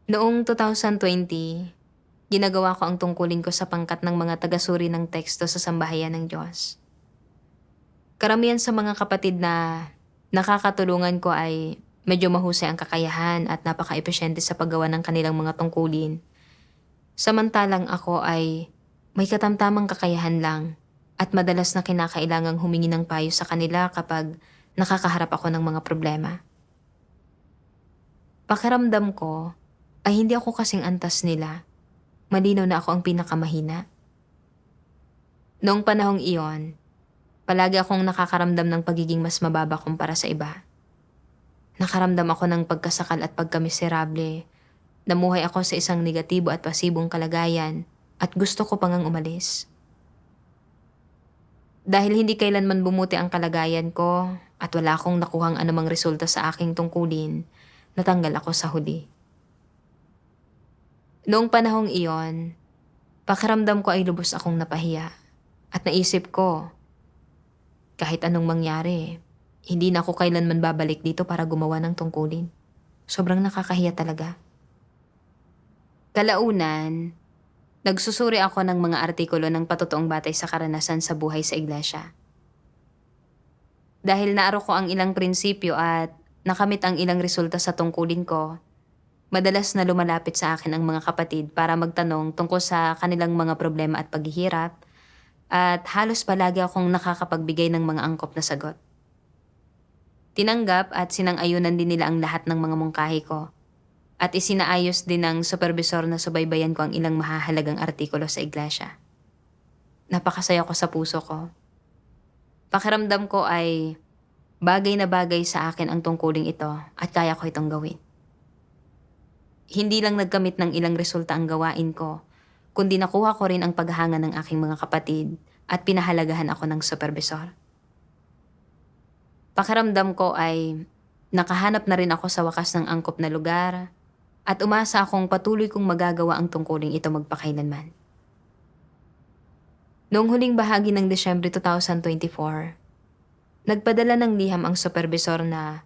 Noong 2020, ginagawa ko ang tungkulin ko sa pangkat ng mga tagasuri ng teksto sa sambahayan ng Diyos. Karamihan sa mga kapatid na nakakatulungan ko ay medyo mahusay ang kakayahan at napaka-epesyente sa paggawa ng kanilang mga tungkulin. Samantalang ako ay may katamtamang kakayahan lang at madalas na kinakailangang humingi ng payo sa kanila kapag nakakaharap ako ng mga problema. Pakiramdam ko ay hindi ako kasing antas nila. Malinaw na ako ang pinakamahina. Noong panahong iyon, palagi akong nakakaramdam ng pagiging mas mababa kumpara sa iba. Nakaramdam ako ng pagkasakal at pagkamiserable. Namuhay ako sa isang negatibo at pasibong kalagayan at gusto ko pangang umalis. Dahil hindi kailanman bumuti ang kalagayan ko at wala akong nakuhang anumang resulta sa aking tungkulin, natanggal ako sa huli. Noong panahong iyon, pakiramdam ko ay lubos akong napahiya at naisip ko, kahit anong mangyari, hindi na ako kailanman babalik dito para gumawa ng tungkulin. Sobrang nakakahiya talaga. Kalaunan, nagsusuri ako ng mga artikulo ng patotoong batay sa karanasan sa buhay sa iglesia. Dahil naaro ko ang ilang prinsipyo at nakamit ang ilang resulta sa tungkulin ko, madalas na lumalapit sa akin ang mga kapatid para magtanong tungkol sa kanilang mga problema at paghihirap at halos palagi akong nakakapagbigay ng mga angkop na sagot. Tinanggap at sinang-ayunan din nila ang lahat ng mga mungkahi ko at isinaayos din ng supervisor na subaybayan ko ang ilang mahahalagang artikulo sa iglesia. Napakasaya ko sa puso ko. Pakiramdam ko ay bagay na bagay sa akin ang tungkuling ito at kaya ko itong gawin. Hindi lang nagkamit ng ilang resulta ang gawain ko, kundi nakuha ko rin ang paghanga ng aking mga kapatid at pinahalagahan ako ng supervisor. Pakiramdam ko ay nakahanap na rin ako sa wakas ng angkop na lugar at umasa akong patuloy kong magagawa ang tungkuling ito magpakailanman. Noong huling bahagi ng Desyembre 2024, nagpadala ng liham ang supervisor na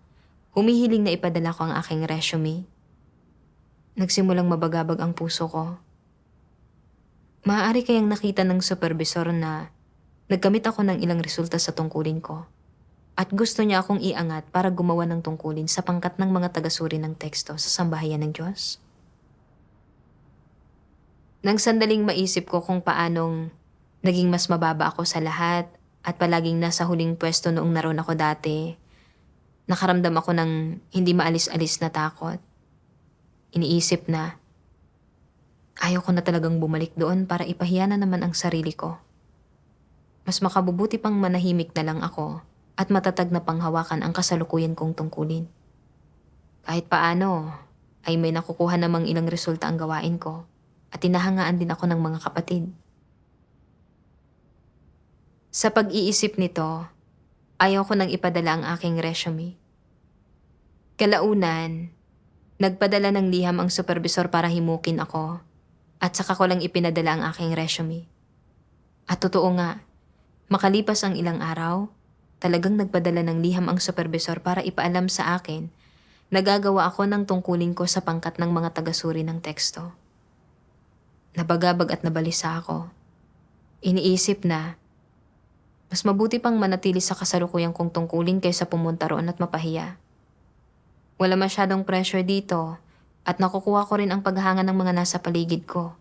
humihiling na ipadala ko ang aking resume. Nagsimulang mabagabag ang puso ko. Maaari kayang nakita ng supervisor na nagkamit ako ng ilang resulta sa tungkulin ko at gusto niya akong iangat para gumawa ng tungkulin sa pangkat ng mga tagasuri ng teksto sa sambahayan ng Diyos. Nang sandaling maisip ko kung paanong naging mas mababa ako sa lahat at palaging nasa huling pwesto noong naroon ako dati, nakaramdam ako ng hindi maalis-alis na takot. Iniisip na, ayaw ko na talagang bumalik doon para ipahiya na naman ang sarili ko. Mas makabubuti pang manahimik na lang ako at matatag na panghawakan ang kasalukuyan kong tungkulin. Kahit paano, ay may nakukuha namang ilang resulta ang gawain ko at tinahangaan din ako ng mga kapatid. Sa pag-iisip nito, ayaw ko nang ipadala ang aking resume. Kalaunan, nagpadala ng liham ang supervisor para himukin ako at saka ko lang ipinadala ang aking resume. At totoo nga, makalipas ang ilang araw, talagang nagpadala ng liham ang supervisor para ipaalam sa akin na gagawa ako ng tungkulin ko sa pangkat ng mga tagasuri ng teksto. Nabagabag at nabalisa ako. Iniisip na, mas mabuti pang manatili sa kasalukuyang kong tungkulin kaysa pumunta roon at mapahiya. Wala masyadong pressure dito at nakukuha ko rin ang paghanga ng mga nasa paligid ko.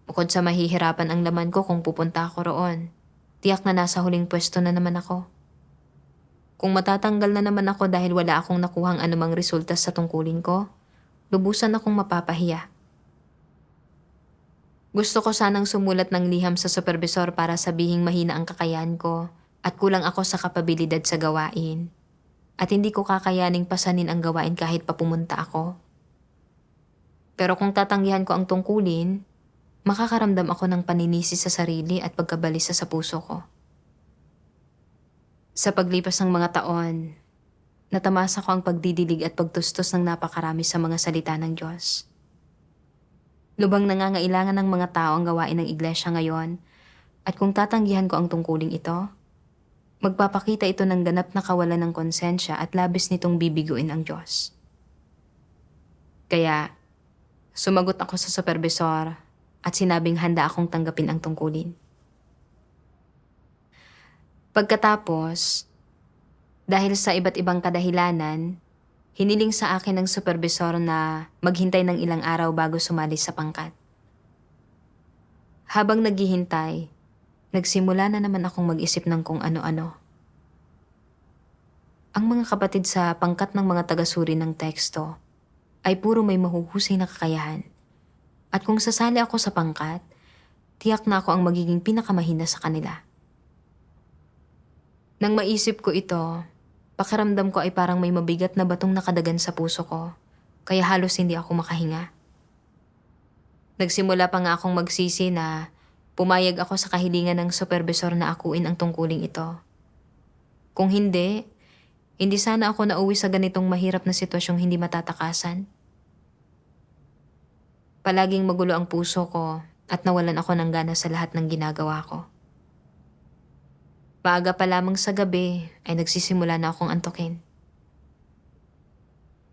Bukod sa mahihirapan ang laman ko kung pupunta ako roon, tiyak na nasa huling pwesto na naman ako. Kung matatanggal na naman ako dahil wala akong nakuhang anumang resulta sa tungkulin ko, lubusan akong mapapahiya. Gusto ko sanang sumulat ng liham sa supervisor para sabihing mahina ang kakayahan ko at kulang ako sa kapabilidad sa gawain. At hindi ko kakayaning pasanin ang gawain kahit pa pumunta ako. Pero kung tatanggihan ko ang tungkulin, makakaramdam ako ng paninisi sa sarili at pagkabalisa sa puso ko. Sa paglipas ng mga taon, natamasa ko ang pagdidilig at pagtustos ng napakarami sa mga salita ng Diyos. Lubang nangangailangan ng mga tao ang gawain ng iglesia ngayon at kung tatanggihan ko ang tungkuling ito, magpapakita ito ng ganap na kawalan ng konsensya at labis nitong bibiguin ang Diyos. Kaya, Sumagot ako sa supervisor at sinabing handa akong tanggapin ang tungkulin. Pagkatapos, dahil sa iba't ibang kadahilanan, hiniling sa akin ng supervisor na maghintay ng ilang araw bago sumali sa pangkat. Habang naghihintay, nagsimula na naman akong mag-isip ng kung ano-ano. Ang mga kapatid sa pangkat ng mga tagasuri ng teksto ay puro may mahuhusay na kakayahan. At kung sasali ako sa pangkat, tiyak na ako ang magiging pinakamahina sa kanila. Nang maisip ko ito, pakiramdam ko ay parang may mabigat na batong nakadagan sa puso ko, kaya halos hindi ako makahinga. Nagsimula pa nga akong magsisi na pumayag ako sa kahilingan ng supervisor na akuin ang tungkuling ito. Kung hindi sana ako nauwi sa ganitong mahirap na sitwasyong hindi matatakasan. Palaging magulo ang puso ko at nawalan ako ng gana sa lahat ng ginagawa ko. Maaga pa lamang sa gabi ay nagsisimula na akong antukin.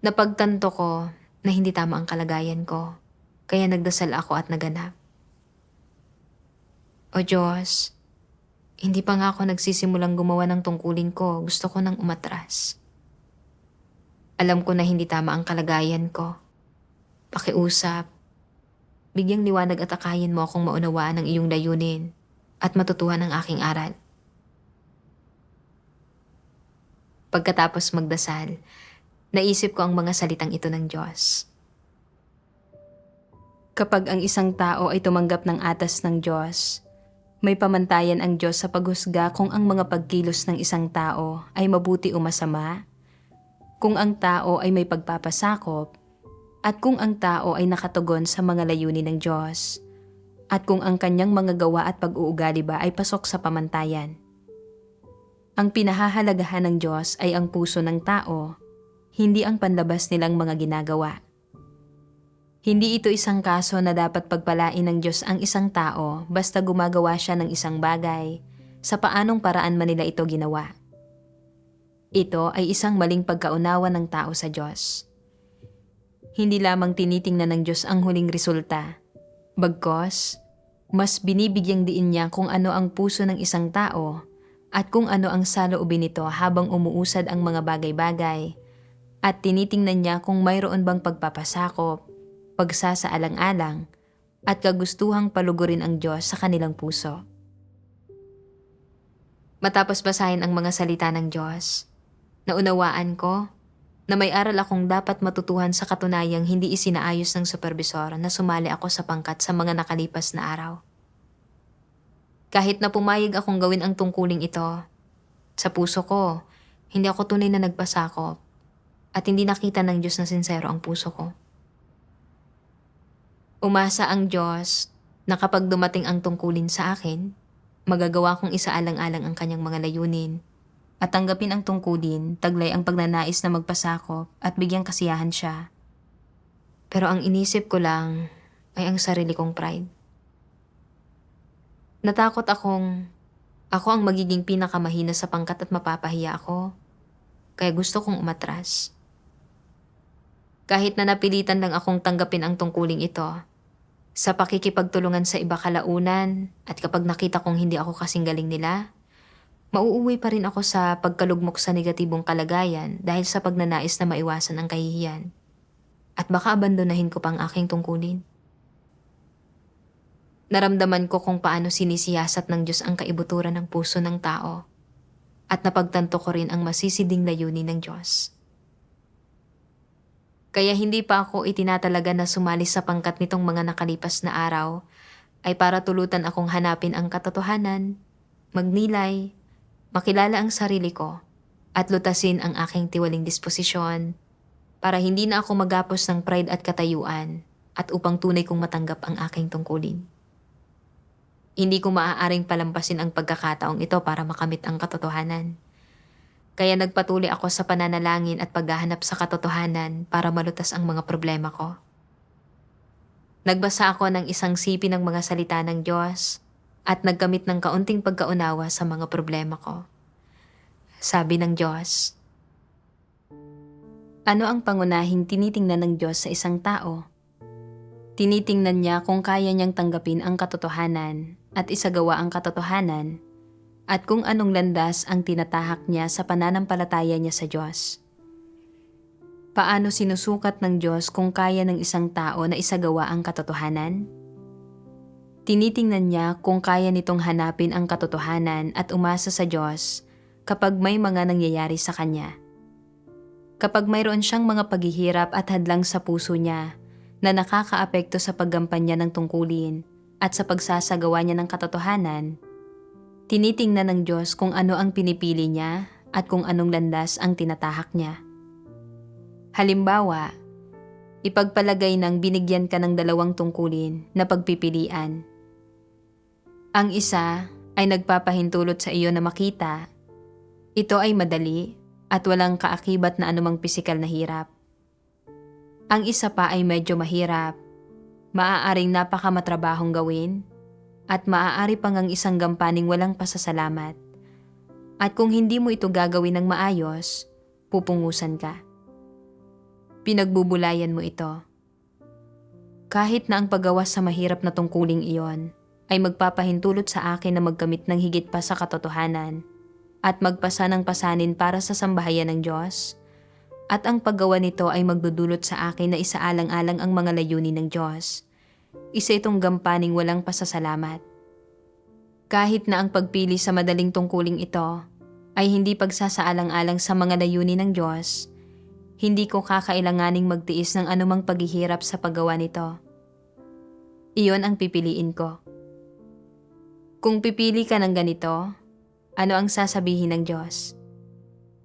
Napagtanto ko na hindi tama ang kalagayan ko, kaya nagdasal ako at naganap. O Diyos, hindi pa nga ako nagsisimulang gumawa ng tungkulin ko, gusto ko nang umatras. Alam ko na hindi tama ang kalagayan ko. Pakiusap, bigyang liwanag at akayin mo akong maunawaan ang iyong layunin at matutuhan ang aking aral. Pagkatapos magdasal, naisip ko ang mga salitang ito ng Diyos. Kapag ang isang tao ay tumanggap ng atas ng Diyos, may pamantayan ang Diyos sa paghusga kung ang mga pagkilos ng isang tao ay mabuti o masama, kung ang tao ay may pagpapasakop, at kung ang tao ay nakatugon sa mga layunin ng Diyos, at kung ang kanyang mga gawa at pag-uugali ba ay pasok sa pamantayan. Ang pinahahalagahan ng Diyos ay ang puso ng tao, hindi ang panlabas nilang mga ginagawa. Hindi ito isang kaso na dapat pagpalain ng Diyos ang isang tao basta gumagawa siya ng isang bagay, sa paanong paraan man nila ito ginawa. Ito ay isang maling pagkaunawa ng tao sa Diyos. Hindi lamang tinitingnan ng Diyos ang huling resulta, bagkos, mas binibigyang diin niya kung ano ang puso ng isang tao at kung ano ang saloobin nito habang umuusad ang mga bagay-bagay, at tinitingnan niya kung mayroon bang pagpapasakop, pagsasaalang-alang, at kagustuhang palugurin ang Diyos sa kanilang puso. Matapos basahin ang mga salita ng Diyos, naunawaan ko na may aral akong dapat matutuhan sa katunayang hindi isinaayos ng supervisor na sumali ako sa pangkat sa mga nakalipas na araw. Kahit na pumayag akong gawin ang tungkuling ito, sa puso ko, hindi ako tunay na nagpasakop at hindi nakita ng Diyos na sincero ang puso ko. Umasa ang Diyos na kapag dumating ang tungkulin sa akin, magagawa kong isaalang-alang ang kanyang mga layunin at tanggapin ang tungkulin, taglay ang pagnanais na magpasakop at bigyang kasiyahan siya. Pero ang inisip ko lang ay ang sarili kong pride. Natakot ako ang magiging pinakamahina sa pangkat at mapapahiya ako, kaya gusto kong umatras. Kahit na napilitan lang akong tanggapin ang tungkuling ito, sa pakikipagtulungan sa iba kalaunan at kapag nakita kong hindi ako kasing galing nila, mauuwi pa rin ako sa pagkalugmok sa negatibong kalagayan dahil sa pagnanais na maiwasan ang kahihiyan. At baka abandonahin ko pang aking tungkulin. Naramdaman ko kung paano sinisiyasat ng Diyos ang kaibuturan ng puso ng tao at napagtanto ko rin ang masisiding layunin ng Diyos. Kaya hindi pa ako itinatalaga na sumali sa pangkat nitong mga nakalipas na araw ay para tulutan akong hanapin ang katotohanan, magnilay, makilala ang sarili ko at lutasin ang aking tiwaling disposisyon para hindi na ako magapos ng pride at katayuan at upang tunay kong matanggap ang aking tungkulin. Hindi ko maaaring palampasin ang pagkakataong ito para makamit ang katotohanan. Kaya nagpatuloy ako sa pananalangin at paghahanap sa katotohanan para malutas ang mga problema ko. Nagbasa ako ng isang sipi ng mga salita ng Diyos at nagkamit ng kaunting pagkaunawa sa mga problema ko. Sabi ng Diyos, ano ang pangunahing tinitingnan ng Diyos sa isang tao? Tinitingnan niya kung kaya niyang tanggapin ang katotohanan at isagawa ang katotohanan at kung anong landas ang tinatahak niya sa pananampalataya niya sa Diyos. Paano sinusukat ng Diyos kung kaya ng isang tao na isagawa ang katotohanan? Tinitingnan niya kung kaya nitong hanapin ang katotohanan at umasa sa Diyos kapag may mga nangyayari sa kanya. Kapag mayroon siyang mga paghihirap at hadlang sa puso niya na nakakaapekto sa paggampanya ng tungkulin at sa pagsasagawa niya ng katotohanan, tinitingnan ng Diyos kung ano ang pinipili niya at kung anong landas ang tinatahak niya. Halimbawa, ipagpalagay ng binigyan ka ng 2 tungkulin na pagpipilian. Ang isa ay nagpapahintulot sa iyo na makita. Ito ay madali at walang kaakibat na anumang pisikal na hirap. Ang isa pa ay medyo mahirap, maaaring napakamatrabahong gawin, at maaari pang ang isang gampaning walang pasasalamat. At kung hindi mo ito gagawin ng maayos, pupungusan ka. Pinagbubulayan mo ito. Kahit na ang paggawa sa mahirap na tungkuling iyon ay magpapahintulot sa akin na magkamit ng higit pa sa katotohanan at magpasa ng pasanin para sa sambahayan ng Diyos, at ang paggawa nito ay magdudulot sa akin na isaalang-alang ang mga layunin ng Diyos. Isa itong gampaning walang pasasalamat. Kahit na ang pagpili sa madaling tungkuling ito ay hindi pagsasaalang-alang sa mga layunin ng Diyos, hindi ko kakailanganing magtiis ng anumang paghihirap sa paggawa nito. Iyon ang pipiliin ko. Kung pipili ka ng ganito, ano ang sasabihin ng Diyos?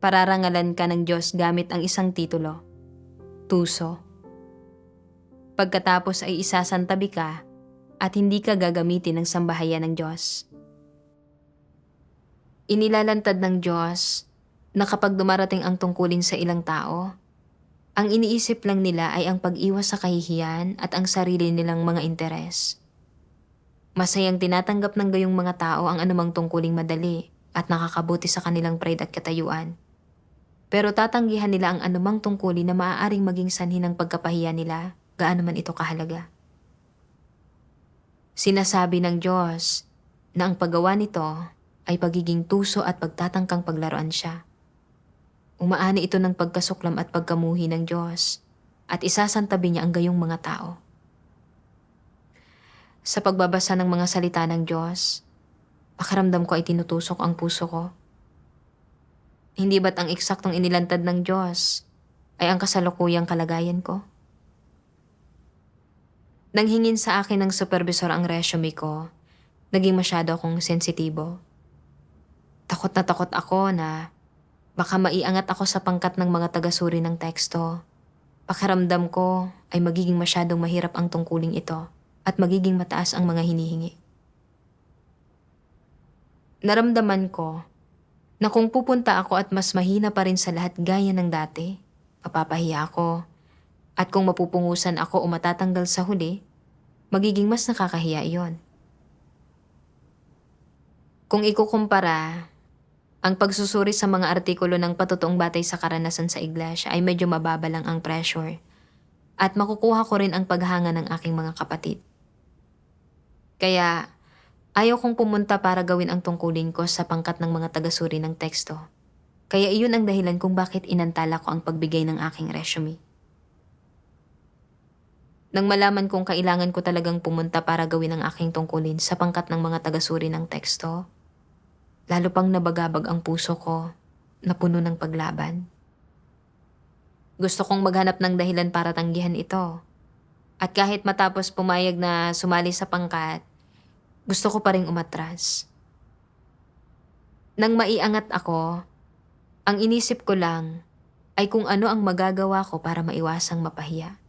Pararangalan ka ng Diyos gamit ang isang titulo, tuso. Pagkatapos ay isasantabi ka at hindi ka gagamitin ng sambahayan ng Diyos. Inilalantad ng Diyos na kapag dumarating ang tungkulin sa ilang tao, ang iniisip lang nila ay ang pag-iwas sa kahihiyan at ang sarili nilang mga interes. Masayang tinatanggap ng gayong mga tao ang anumang tungkuling madali at nakakabuti sa kanilang pride at katayuan. Pero tatanggihan nila ang anumang tungkulin na maaaring maging sanhi ng pagkapahiya nila, gaano man ito kahalaga. Sinasabi ng Diyos na ang paggawa nito ay pagiging tuso at pagtatangkang paglaruan siya. Umaani ito ng pagkasuklam at pagkamuhi ng Diyos at isasantabi niya ang gayong mga tao. Sa pagbabasa ng mga salita ng Diyos, pakiramdam ko ay tinutusok ang puso ko. Hindi ba't ang eksaktong inilantad ng Diyos ay ang kasalukuyang kalagayan ko? Nang hingin sa akin ng supervisor ang resume ko, naging masyado akong sensitibo. Takot na takot ako na baka maiangat ako sa pangkat ng mga tagasuri ng teksto. Pakiramdam ko ay magiging masyadong mahirap ang tungkuling ito at magiging mataas ang mga hinihingi. Naramdaman ko na kung pupunta ako at mas mahina pa rin sa lahat gaya ng dati, mapapahiya ako. At kung mapupungusan ako o matatanggal sa huli, magiging mas nakakahiya iyon. Kung ikukumpara, ang pagsusuri sa mga artikulo ng patotoong batay sa karanasan sa iglesia ay medyo mababa lang ang pressure at makukuha ko rin ang paghanga ng aking mga kapatid. Kaya ayaw kong pumunta para gawin ang tungkulin ko sa pangkat ng mga tagasuri ng teksto. Kaya iyon ang dahilan kung bakit inantala ko ang pagbigay ng aking resume. Nang malaman kong kailangan ko talagang pumunta para gawin ang aking tungkulin sa pangkat ng mga tagasuri ng teksto, lalo pang nabagabag ang puso ko na puno ng paglaban. Gusto kong maghanap ng dahilan para tanggihan ito. At kahit matapos pumayag na sumali sa pangkat, gusto ko pa ring umatras. Nang maiangat ako, ang inisip ko lang ay kung ano ang magagawa ko para maiwasang mapahiya.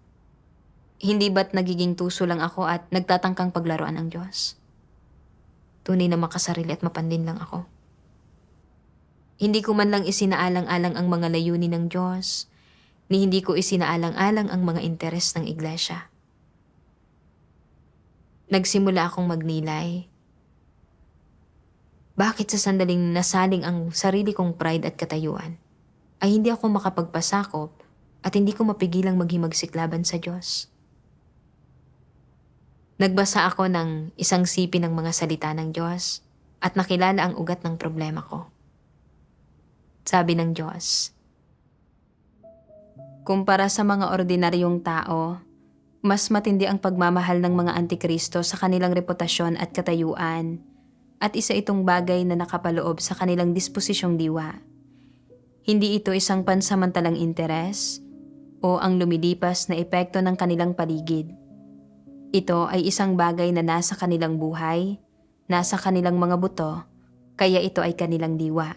Hindi ba't nagiging tuso lang ako at nagtatangkang paglaruan ang Diyos? Tunay na makasarili at mapandin lang ako. Hindi ko man lang isinaalang-alang ang mga layunin ng Diyos, ni hindi ko isinaalang-alang ang mga interes ng iglesia. Nagsimula akong magnilay. Bakit sa sandaling nasaling ang sarili kong pride at katayuan, ay hindi ako makapagpasakop at hindi ko mapigilang maghimagsiklaban sa Diyos? Nagbasa ako ng isang sipi ng mga salita ng Diyos at nakilala ang ugat ng problema ko. Sabi ng Diyos, kumpara sa mga ordinaryong tao, mas matindi ang pagmamahal ng mga antikristo sa kanilang reputasyon at katayuan, at isa itong bagay na nakapaloob sa kanilang disposisyong diwa. Hindi ito isang pansamantalang interes o ang lumilipas na epekto ng kanilang paligid. Ito ay isang bagay na nasa kanilang buhay, nasa kanilang mga buto, kaya ito ay kanilang diwa.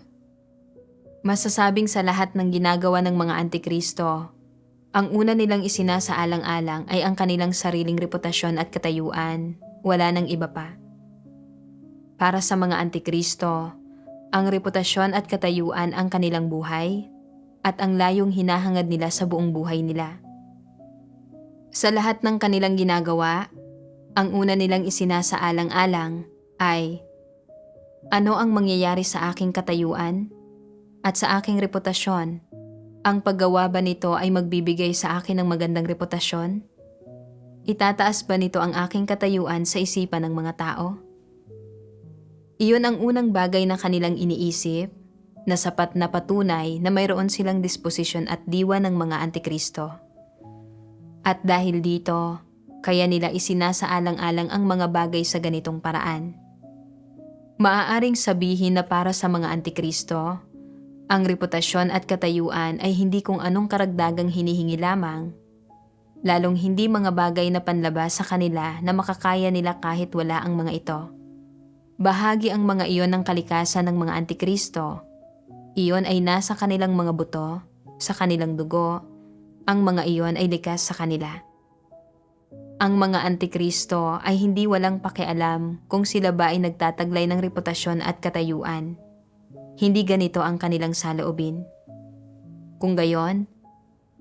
Masasabing sa lahat ng ginagawa ng mga antikristo, ang una nilang isinasaalang-alang ay ang kanilang sariling reputasyon at katayuan, wala nang iba pa. Para sa mga antikristo, ang reputasyon at katayuan ang kanilang buhay at ang layong hinahangad nila sa buong buhay nila. Sa lahat ng kanilang ginagawa, ang una nilang isinasaalang-alang ay, ano ang mangyayari sa aking katayuan at sa aking reputasyon? Ang paggawa ba nito ay magbibigay sa akin ng magandang reputasyon? Itataas ba nito ang aking katayuan sa isipan ng mga tao? Iyon ang unang bagay na kanilang iniisip, na sapat na patunay na mayroon silang disposisyon at diwa ng mga antikristo. At dahil dito, kaya nila isinasaalang-alang ang mga bagay sa ganitong paraan. Maaaring sabihin na para sa mga antikristo, ang reputasyon at katayuan ay hindi kung anong karagdagang hinihingi lamang, lalong hindi mga bagay na panlabas sa kanila na makakaya nila kahit wala ang mga ito. Bahagi ang mga iyon ng kalikasan ng mga antikristo. Iyon ay nasa kanilang mga buto, sa kanilang dugo, ang mga iyon ay likas sa kanila. Ang mga antikristo ay hindi walang pakialam kung sila ba ay nagtataglay ng reputasyon at katayuan. Hindi ganito ang kanilang saloobin. Kung gayon,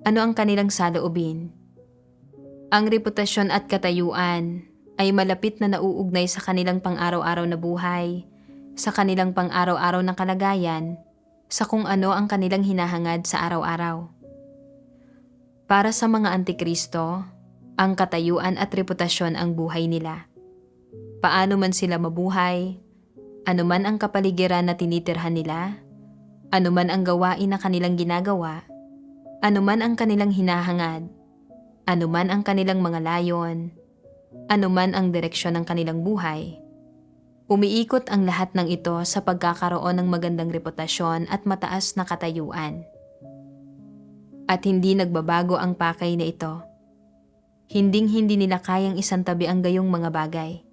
ano ang kanilang saloobin? Ang reputasyon at katayuan ay malapit na nauugnay sa kanilang pang-araw-araw na buhay, sa kanilang pang-araw-araw na kalagayan, sa kung ano ang kanilang hinahangad sa araw-araw. Para sa mga antikristo, ang katayuan at reputasyon ang buhay nila. Paano man sila mabuhay, anuman ang kapaligiran na tinitirhan nila, anuman ang gawain na kanilang ginagawa, anuman ang kanilang hinahangad, anuman ang kanilang mga layon, anuman ang direksyon ng kanilang buhay, umiikot ang lahat ng ito sa pagkakaroon ng magandang reputasyon at mataas na katayuan. At hindi nagbabago ang pakay na ito. Hinding-hindi nila kayang isantabi ang gayong mga bagay.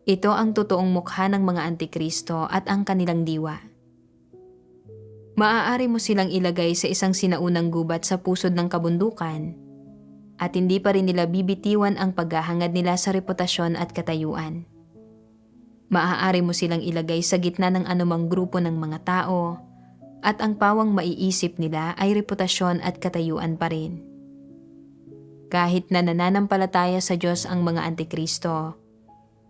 Ito ang totoong mukha ng mga antikristo at ang kanilang diwa. Maaari mo silang ilagay sa isang sinaunang gubat sa pusod ng kabundukan at hindi pa rin nila bibitiwan ang paghahangad nila sa reputasyon at katayuan. Maaari mo silang ilagay sa gitna ng anumang grupo ng mga tao at ang pawang maiisip nila ay reputasyon at katayuan pa rin. Kahit na nananampalataya sa Diyos ang mga antikristo,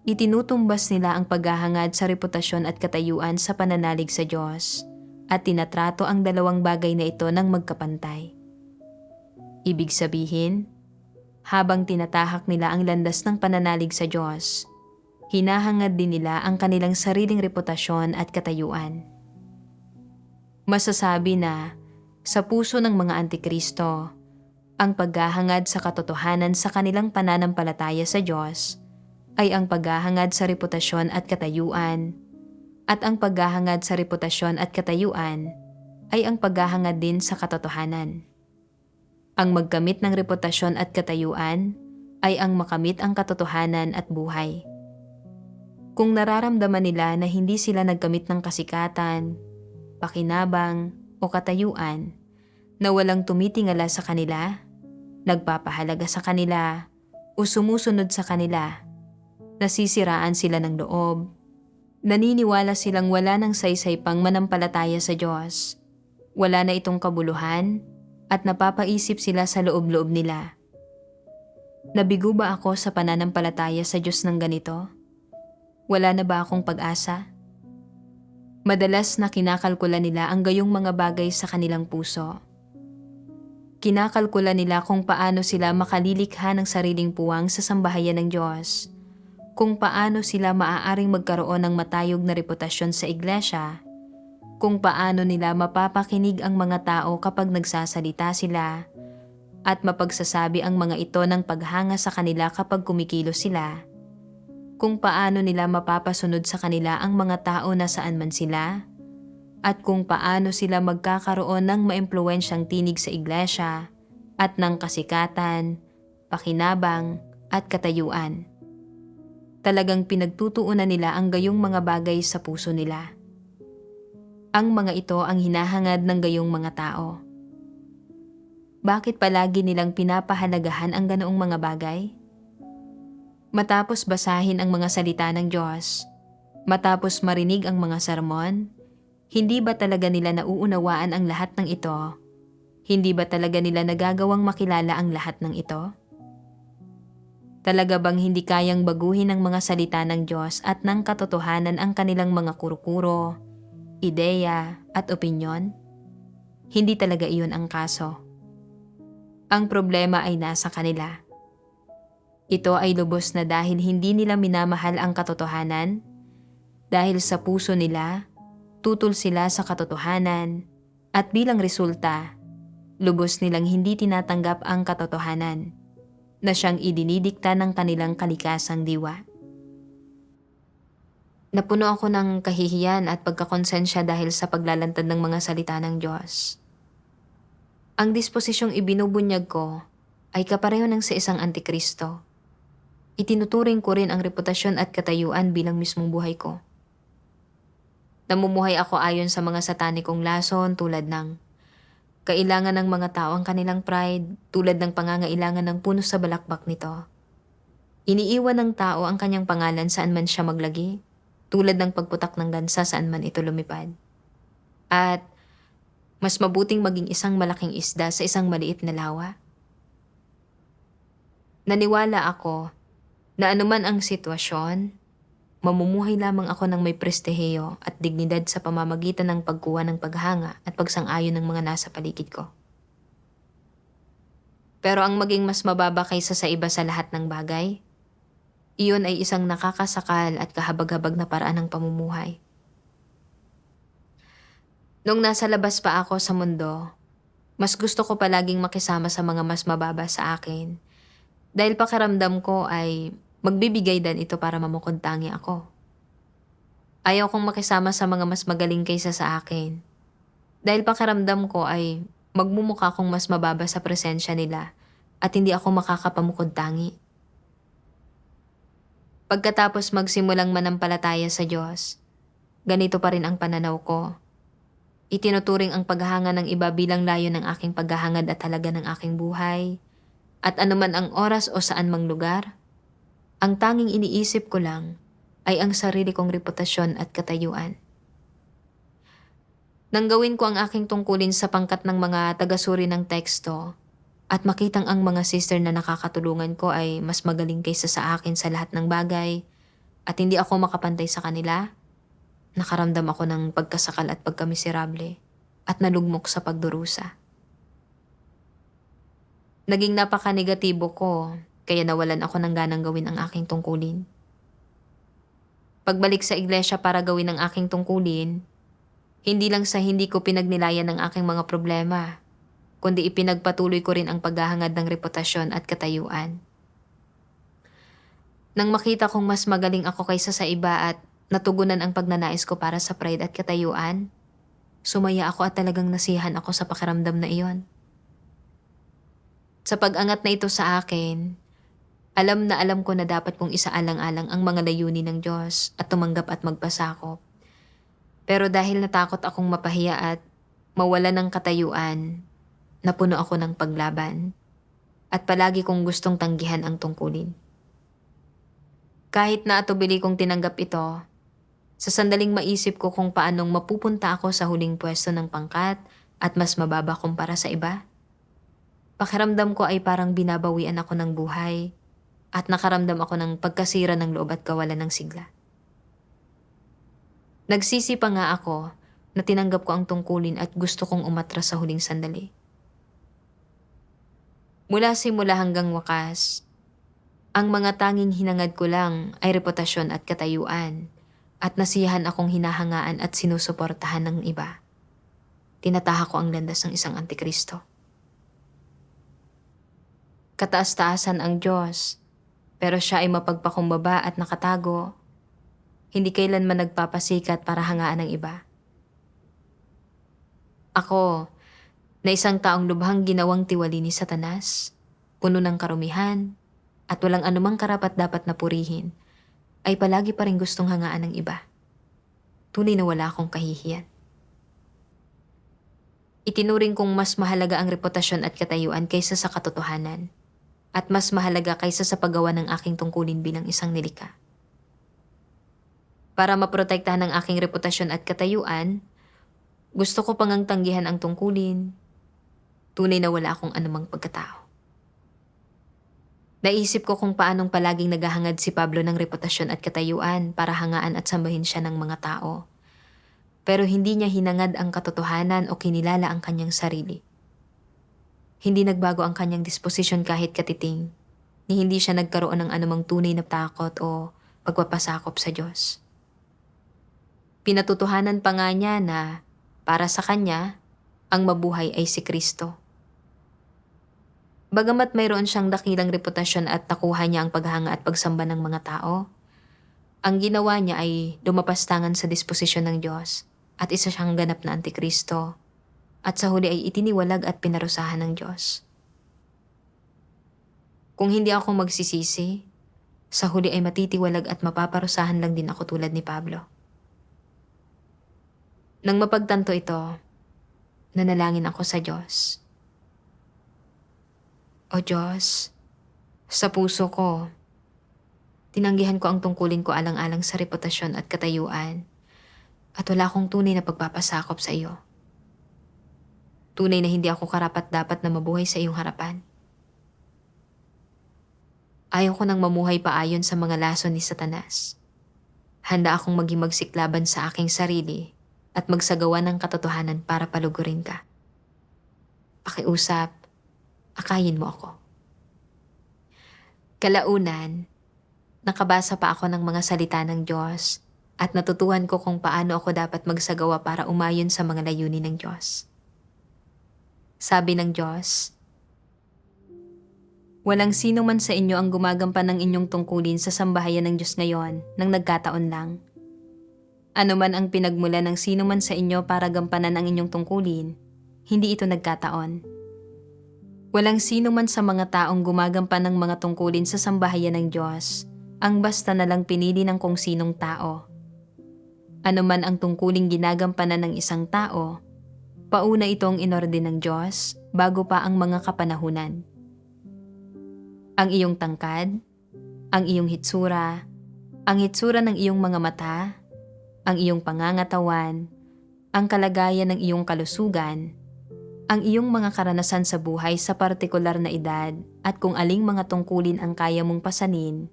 itinutumbas nila ang paghahangad sa reputasyon at katayuan sa pananalig sa Diyos at tinatrato ang dalawang bagay na ito ng magkapantay. Ibig sabihin, habang tinatahak nila ang landas ng pananalig sa Diyos, hinahangad din nila ang kanilang sariling reputasyon at katayuan. Masasabi na sa puso ng mga antikristo, ang paghahangad sa katotohanan sa kanilang pananampalataya sa Diyos ay ang paghahangad sa reputasyon at katayuan, at ang paghahangad sa reputasyon at katayuan ay ang paghahangad din sa katotohanan. Ang magkamit ng reputasyon at katayuan ay ang makamit ang katotohanan at buhay. Kung nararamdaman nila na hindi sila nagkamit ng kasikatan, pakinabang o katayuan na walang tumitingala sa kanila, nagpapahalaga sa kanila o sumusunod sa kanila, nasisiraan sila ng loob, naniniwala silang wala ng saysay pang manampalataya sa Diyos, wala na itong kabuluhan at napapaisip sila sa loob-loob nila. Nabigo ba ako sa pananampalataya sa Diyos ng ganito? Wala na ba akong pag-asa? Madalas na kinakalkula nila ang gayong mga bagay sa kanilang puso. Kinakalkula nila kung paano sila makalilikha ng sariling puwang sa sambahayan ng Diyos, kung paano sila maaaring magkaroon ng matayog na reputasyon sa iglesia, kung paano nila mapapakinig ang mga tao kapag nagsasalita sila, at mapagsasabi ang mga ito ng paghanga sa kanila kapag kumikilos sila, kung paano nila mapapasunod sa kanila ang mga tao na saan man sila, at kung paano sila magkakaroon ng maimpluwensyang tinig sa iglesia at ng kasikatan, pakinabang at katayuan. Talagang pinagtutuunan nila ang gayong mga bagay sa puso nila. Ang mga ito ang hinahangad ng gayong mga tao. Bakit palagi nilang pinapahalagahan ang ganoong mga bagay? Matapos basahin ang mga salita ng Diyos, matapos marinig ang mga sermon, hindi ba talaga nila nauunawaan ang lahat ng ito? Hindi ba talaga nila nagagawang makilala ang lahat ng ito? Talaga bang hindi kayang baguhin ng mga salita ng Diyos at ng katotohanan ang kanilang mga kurukuro, ideya at opinyon? Hindi talaga iyon ang kaso. Ang problema ay nasa kanila. Ito ay lubos na dahil hindi nila minamahal ang katotohanan, dahil sa puso nila, tutol sila sa katotohanan, at bilang resulta, lubos nilang hindi tinatanggap ang katotohanan na siyang idinidikta ng kanilang kalikasang diwa. Napuno ako ng kahihiyan at pagkakonsensya dahil sa paglalantad ng mga salita ng Diyos. Ang disposisyong ibinubunyag ko ay kapareho ng sa isang antikristo. Itinuturing ko rin ang reputasyon at katayuan bilang mismong buhay ko. Namumuhay ako ayon sa mga satanikong lason tulad ng kailangan ng mga tao ang kanilang pride tulad ng pangangailangan ng puno sa balakbak nito. Iniiwan ng tao ang kanyang pangalan saan man siya maglagi tulad ng pagputak ng gansa saan man ito lumipad. At mas mabuting maging isang malaking isda sa isang maliit na lawa. Naniwala ako na anuman ang sitwasyon, mamumuhay lamang ako ng may prestihiyo at dignidad sa pamamagitan ng pagkuha ng paghanga at pagsang-ayon ng mga nasa paligid ko. Pero ang maging mas mababa kaysa sa iba sa lahat ng bagay, iyon ay isang nakakasakal at kahabag-habag na paraan ng pamumuhay. Nung nasa labas pa ako sa mundo, mas gusto ko palaging makisama sa mga mas mababa sa akin dahil pakiramdam ko ay magbibigay din ito para mamukod-tangi ako. Ayaw kong makisama sa mga mas magaling kaysa sa akin dahil pakiramdam ko ay magmumukha akong mas mababa sa presensya nila at hindi ako makakapamukod-tangi. Pagkatapos magsimulang manampalataya sa Diyos, ganito pa rin ang pananaw ko. Itinuturing ang paghahanga ng iba bilang layo ng aking paghahangad at halaga ng aking buhay, at anuman ang oras o saan mang lugar, ang tanging iniisip ko lang ay ang sarili kong reputasyon at katayuan. Nang gawin ko ang aking tungkulin sa pangkat ng mga tagasuri ng teksto at makitang ang mga sister na nakakatulungan ko ay mas magaling kaysa sa akin sa lahat ng bagay at hindi ako makapantay sa kanila, nakaramdam ako ng pagkasakal at pagkamiserable at nalugmok sa pagdurusa. Naging napaka-negatibo ko kaya nawalan ako ng ganang gawin ang aking tungkulin. Pagbalik sa iglesia para gawin ang aking tungkulin, hindi lang sa hindi ko pinagnilayan ng aking mga problema, kundi ipinagpatuloy ko rin ang paghahangad ng reputasyon at katayuan. Nang makita kong mas magaling ako kaysa sa iba at natugunan ang pagnanais ko para sa pride at katayuan, sumaya ako at talagang nasiyahan ako sa pakiramdam na iyon. Sa pag-angat na ito sa akin, alam ko na dapat kong isaalang-alang ang mga layunin ng Diyos at tumanggap at magpasakop. Pero dahil natakot akong mapahiya at mawala ng katayuan, napuno ako ng paglaban at palagi kong gustong tanggihan ang tungkulin. Kahit na atubili kong tinanggap ito, sa sandaling maisip ko kung paanong mapupunta ako sa huling pwesto ng pangkat at mas mababa kumpara sa iba. Pakiramdam ko ay parang binabawian ako ng buhay at nakaramdam ako ng pagkasira ng loob at kawalan ng sigla. Nagsisi pa nga ako na tinanggap ko ang tungkulin at gusto kong umatras sa huling sandali. Mula simula hanggang wakas, ang mga tanging hinangad ko lang ay reputasyon at katayuan at nasiyahan akong hinahangaan at sinusuportahan ng iba. Tinataha ko ang landas ng isang antikristo. Kataas-taasan ang Diyos, pero siya ay mapagpakumbaba at nakatago. Hindi kailanman nagpapasikat para hangaan ng iba. Ako, na isang taong lubhang ginawang tiwali ni Satanas, puno ng karumihan, at walang anumang karapat-dapat na purihin, ay palagi pa rin gustong hangaan ng iba. Tunay na wala akong kahihiyan. Itinuring kong mas mahalaga ang reputasyon at katayuan kaysa sa katotohanan, at mas mahalaga kaysa sa paggawa ng aking tungkulin bilang isang nilikha. Para maprotektahan ang aking reputasyon at katayuan, gusto ko pangang tanggihan ang tungkulin. Tunay na wala akong anumang pagkatao. Naisip ko kung paanong palaging naghahangad si Pablo ng reputasyon at katayuan para hangaan at sambahin siya ng mga tao. Pero hindi niya hinangad ang katotohanan o kinilala ang kanyang sarili. Hindi nagbago ang kanyang disposisyon kahit katiting, ni hindi siya nagkaroon ng anumang tunay na takot o pagpapasakop sa Diyos. Pinatutuhanan pa nga niya na para sa kanya, ang mabuhay ay si Kristo. Bagamat mayroon siyang dakilang reputasyon at nakuha niya ang paghanga at pagsamba ng mga tao, ang ginawa niya ay lumapastangan sa disposisyon ng Diyos at isa siyang ganap na antikristo at sa huli ay itiniwalag at pinarusahan ng Diyos. Kung hindi ako magsisisi, sa huli ay matitiwalag at mapaparusahan lang din ako tulad ni Pablo. Nang mapagtanto ito, nanalangin ako sa Diyos. O Diyos, sa puso ko, tinanggihan ko ang tungkulin ko alang-alang sa reputasyon at katayuan at wala akong tunay na pagpapasakop sa iyo. Tunay na hindi ako karapat-dapat na mabuhay sa iyong harapan. Ayaw ko nang mamuhay pa ayon sa mga lason ni Satanas. Handa akong maging magsiklaban sa aking sarili at magsagawa ng katotohanan para palugurin ka. Pakiusap, akayin mo ako. Kalaunan, nakabasa pa ako ng mga salita ng Diyos at natutuhan ko kung paano ako dapat magsagawa para umayon sa mga layunin ng Diyos. Sabi ng Diyos, walang sino man sa inyo ang gumagampan ng inyong tungkulin sa sambahayan ng Diyos ngayon nang nagkataon lang. Ano man ang pinagmula ng sino man sa inyo para gampanan ang inyong tungkulin, hindi ito nagkataon. Walang sino man sa mga taong gumagampan ng mga tungkulin sa sambahayan ng Diyos ang basta na lang pinili ng kung sinong tao. Ano man ang tungkuling ginagampanan ng isang tao, pauna itong inorde ng Diyos bago pa ang mga kapanahunan. Ang iyong tangkad, ang iyong hitsura, ang hitsura ng iyong mga mata, ang iyong pangangatawan, ang kalagayan ng iyong kalusugan, ang iyong mga karanasan sa buhay sa partikular na edad at kung aling mga tungkulin ang kaya mong pasanin,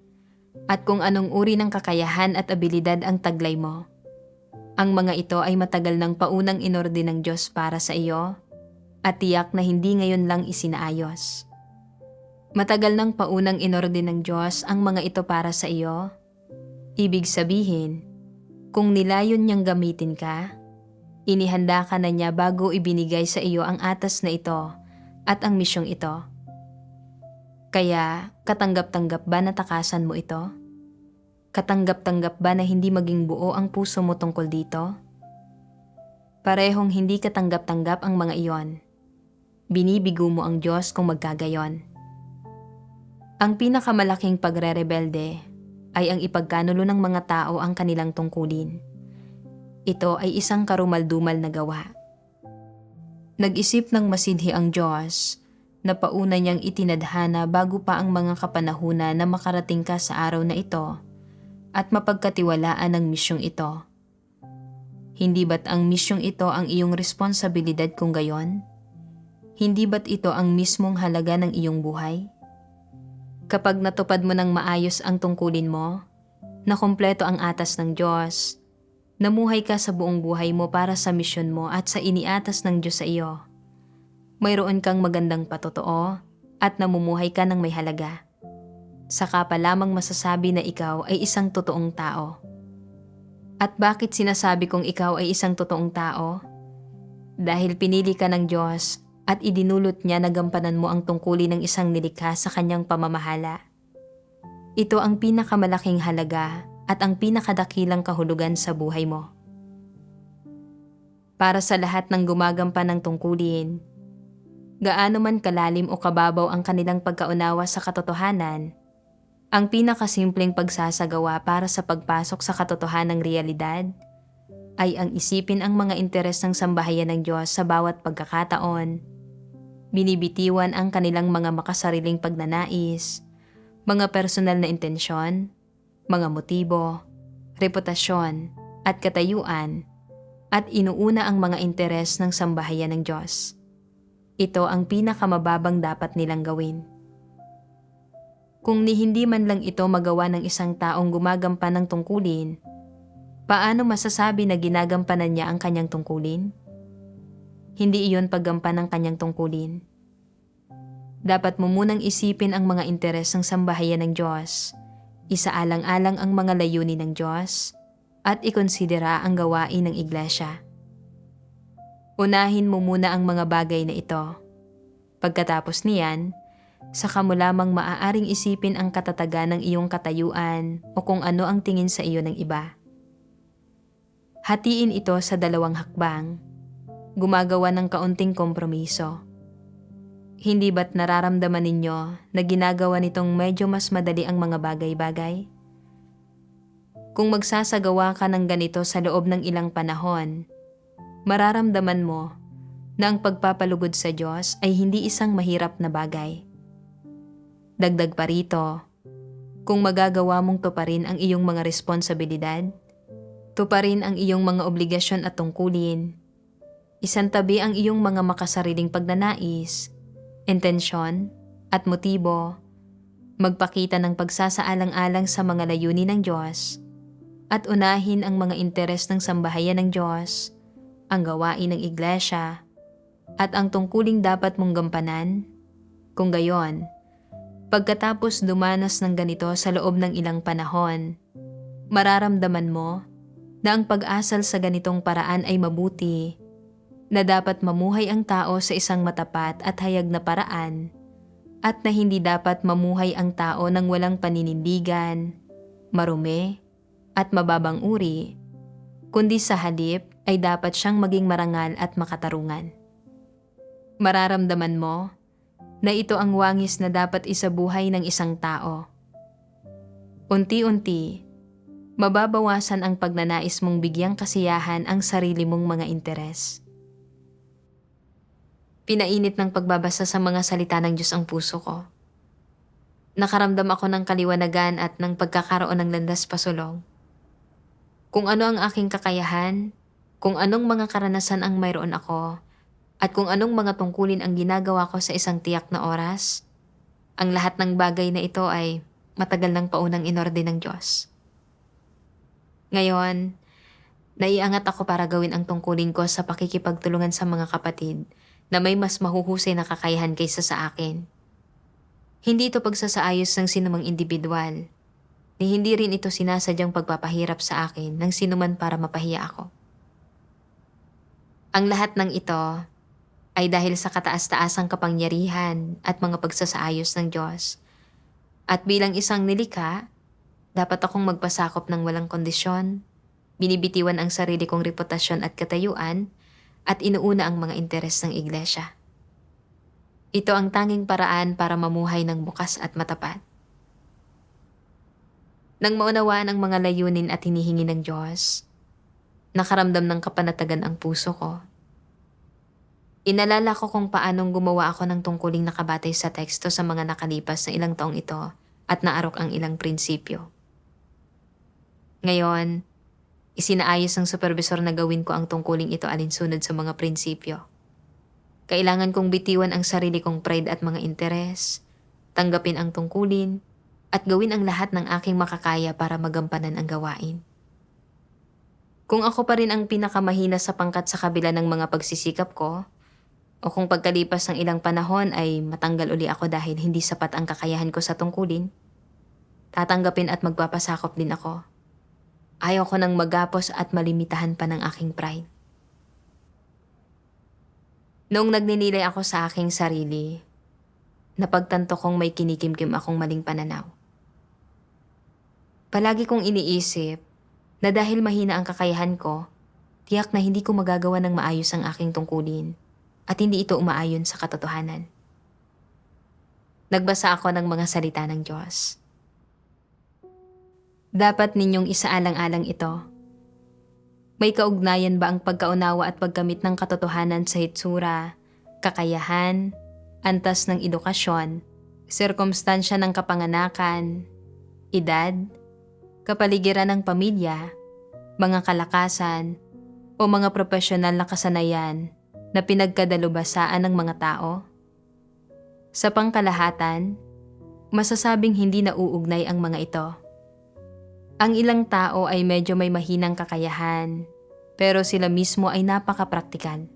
at kung anong uri ng kakayahan at abilidad ang taglay mo. Ang mga ito ay matagal ng paunang inorde ng Diyos para sa iyo at tiyak na hindi ngayon lang isinaayos. Matagal ng paunang inorde ng Diyos ang mga ito para sa iyo. Ibig sabihin, kung nilayon niyang gamitin ka, inihanda ka na niya bago ibinigay sa iyo ang atas na ito at ang misyong ito. Kaya, katanggap-tanggap ba na takasan mo ito? Katanggap-tanggap ba na hindi maging buo ang puso mo tungkol dito? Parehong hindi katanggap-tanggap ang mga iyon. Binibigo mo ang Diyos kung magkagayon. Ang pinakamalaking pagre-rebelde ay ang ipagkanulo ng mga tao ang kanilang tungkulin. Ito ay isang karumal-dumal na gawa. Nag-isip ng masidhi ang Diyos na pauna niyang itinadhana bago pa ang mga kapanahunan na makarating ka sa araw na ito at mapagkatiwalaan ang misyong ito. Hindi ba't ang misyong ito ang iyong responsibilidad kung gayon? Hindi ba't ito ang mismong halaga ng iyong buhay? Kapag natupad mo ng maayos ang tungkulin mo, nakumpleto ang atas ng Diyos, namuhay ka sa buong buhay mo para sa misyon mo at sa iniatas ng Diyos sa iyo. Mayroon kang magandang patotoo, at namumuhay ka ng may halaga. Saka pa lamang masasabi na ikaw ay isang totoong tao. At bakit sinasabi kong ikaw ay isang totoong tao? Dahil pinili ka ng Diyos at idinulot niya na gampanan mo ang tungkulin ng isang nilikha sa kanyang pamamahala. Ito ang pinakamalaking halaga at ang pinakadakilang kahulugan sa buhay mo. Para sa lahat ng gumagampan ng tungkulin, gaano man kalalim o kababaw ang kanilang pagkaunawa sa katotohanan, ang pinakasimpleng pagsasagawa para sa pagpasok sa katotohanang realidad ay ang isipin ang mga interes ng sambahayan ng Diyos sa bawat pagkakataon. Binibitiwan ang kanilang mga makasariling pagnanais, mga personal na intensyon, mga motibo, reputasyon at katayuan, at inuuna ang mga interes ng sambahayan ng Diyos. Ito ang pinakamababang dapat nilang gawin. Kung hindi man lang ito magawa ng isang taong gumagampan ng tungkulin, paano masasabi na ginagampanan niya ang kanyang tungkulin? Hindi iyon paggampan ng kanyang tungkulin. Dapat mo munang isipin ang mga interes ng sambahayan ng Diyos, isaalang-alang ang mga layunin ng Diyos, at ikonsidera ang gawain ng iglesia. Unahin mo muna ang mga bagay na ito. Pagkatapos niyan, saka mo lamang maaaring isipin ang katatagan ng iyong katayuan o kung ano ang tingin sa iyo ng iba. Hatiin ito sa 2 hakbang. Gumagawa ng kaunting kompromiso. Hindi ba't nararamdaman ninyo na ginagawa nitong medyo mas madali ang mga bagay-bagay? Kung magsasagawa ka ng ganito sa loob ng ilang panahon, mararamdaman mo na ang pagpapalugod sa Diyos ay hindi isang mahirap na bagay. Dagdag pa rito, kung magagawa mong tuparin ang iyong mga responsibilidad, tuparin ang iyong mga obligasyon at tungkulin, isantabi ang iyong mga makasariling pagnanais, intensyon at motibo, magpakita ng pagsasaalang-alang sa mga layunin ng Diyos, at unahin ang mga interes ng sambahayan ng Diyos, ang gawain ng iglesia, at ang tungkuling dapat mong gampanan. Kung gayon, pagkatapos dumanas ng ganito sa loob ng ilang panahon, mararamdaman mo na ang pag-asal sa ganitong paraan ay mabuti, na dapat mamuhay ang tao sa isang matapat at hayag na paraan, at na hindi dapat mamuhay ang tao ng walang paninindigan, marumi, at mababang uri, kundi sa halip ay dapat siyang maging marangal at makatarungan. Mararamdaman mo na ito ang wangis na dapat isabuhay ng isang tao. Unti-unti, mababawasan ang pagnanais mong bigyang kasiyahan ang sarili mong mga interes. Pinainit ng pagbabasa sa mga salita ng Diyos ang puso ko. Nakaramdam ako ng kaliwanagan at ng pagkakaroon ng landas pasulong. Kung ano ang aking kakayahan, kung anong mga karanasan ang mayroon ako, at kung anong mga tungkulin ang ginagawa ko sa isang tiyak na oras, ang lahat ng bagay na ito ay matagal nang paunang inorde ng Diyos. Ngayon, naiangat ako para gawin ang tungkulin ko sa pakikipagtulungan sa mga kapatid na may mas mahuhusay na kakayahan kaysa sa akin. Hindi ito pagsasaayos ng sinumang individual, ni hindi rin ito sinasadyang pagpapahirap sa akin ng sinuman para mapahiya ako. Ang lahat ng ito ay dahil sa kataas-taasang kapangyarihan at mga pagsasaayos ng Diyos. At bilang isang nilikha, dapat akong magpasakop ng walang kondisyon, binibitiwan ang sarili kong reputasyon at katayuan, at inuuna ang mga interes ng iglesia. Ito ang tanging paraan para mamuhay ng bukas at matapat. Nang maunawaan ang mga layunin at hinihingi ng Diyos, nakaramdam ng kapanatagan ang puso ko. Inalala ko kung paanong gumawa ako ng tungkuling nakabatay sa teksto sa mga nakalipas na ilang taong ito at naarok ang ilang prinsipyo. Ngayon, isinaayos ng supervisor na gawin ko ang tungkuling ito alinsunod sa mga prinsipyo. Kailangan kong bitiwan ang sarili kong pride at mga interes, tanggapin ang tungkulin, at gawin ang lahat ng aking makakaya para magampanan ang gawain. Kung ako pa rin ang pinakamahina sa pangkat sa kabila ng mga pagsisikap ko, O kung pagkalipas ng ilang panahon ay matanggal uli ako dahil hindi sapat ang kakayahan ko sa tungkulin, tatanggapin at magpapasakop din ako. Ayaw ko nang magapos at malimitahan pa ng aking pride. Noong nagninilay ako sa aking sarili, napagtanto kong may kinikimkim akong maling pananaw. Palagi kong iniisip na dahil mahina ang kakayahan ko, tiyak na hindi ko magagawa ng maayos ang aking tungkulin at hindi ito umaayon sa katotohanan. Nagbasa ako ng mga salita ng Diyos. Dapat ninyong isaalang-alang ito. May kaugnayan ba ang pagkaunawa at paggamit ng katotohanan sa hitsura, kakayahan, antas ng edukasyon, sirkumstansya ng kapanganakan, edad, kapaligiran ng pamilya, mga kalakasan, o mga profesional na kasanayan na pinagkadalubhasaan ng mga tao? Sa pangkalahatan, masasabing hindi nauugnay ang mga ito. Ang ilang tao ay medyo may mahinang kakayahan, pero sila mismo ay napaka-praktikal.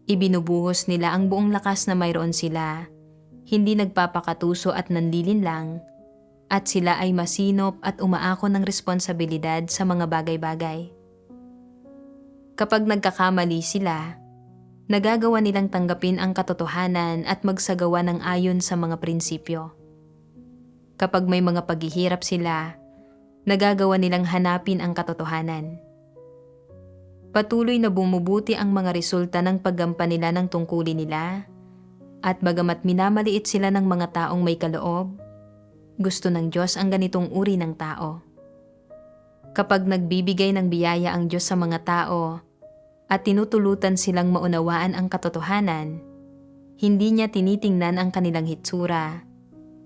Ibinubuhos nila ang buong lakas na mayroon sila, hindi nagpapakatuso at nanlilin lang, at sila ay masinop at umaako ng responsibilidad sa mga bagay-bagay. Kapag nagkakamali sila, nagagawa nilang tanggapin ang katotohanan at magsagawa ng ayon sa mga prinsipyo. Kapag may mga paghihirap sila, nagagawa nilang hanapin ang katotohanan. Patuloy na bumubuti ang mga resulta ng paggampan nila ng tungkulin nila, at bagamat minamaliit sila ng mga taong may kaloob, gusto ng Diyos ang ganitong uri ng tao. Kapag nagbibigay ng biyaya ang Diyos sa mga tao at tinutulutan silang maunawaan ang katotohanan, hindi niya tinitingnan ang kanilang hitsura,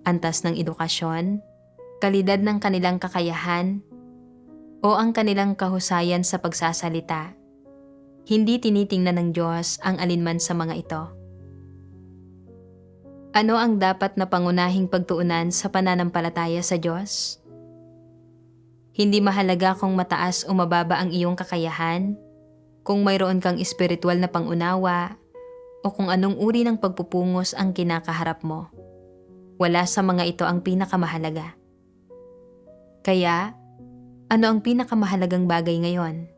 antas ng edukasyon, kalidad ng kanilang kakayahan, o ang kanilang kahusayan sa pagsasalita. Hindi tinitingnan ng Diyos ang alinman sa mga ito. Ano ang dapat na pangunahing pagtuunan sa pananampalataya sa Diyos? Hindi mahalaga kung mataas o mababa ang iyong kakayahan, kung mayroon kang espiritual na pangunawa, o kung anong uri ng pagpupungos ang kinakaharap mo. Wala sa mga ito ang pinakamahalaga. Kaya, ano ang pinakamahalagang bagay ngayon?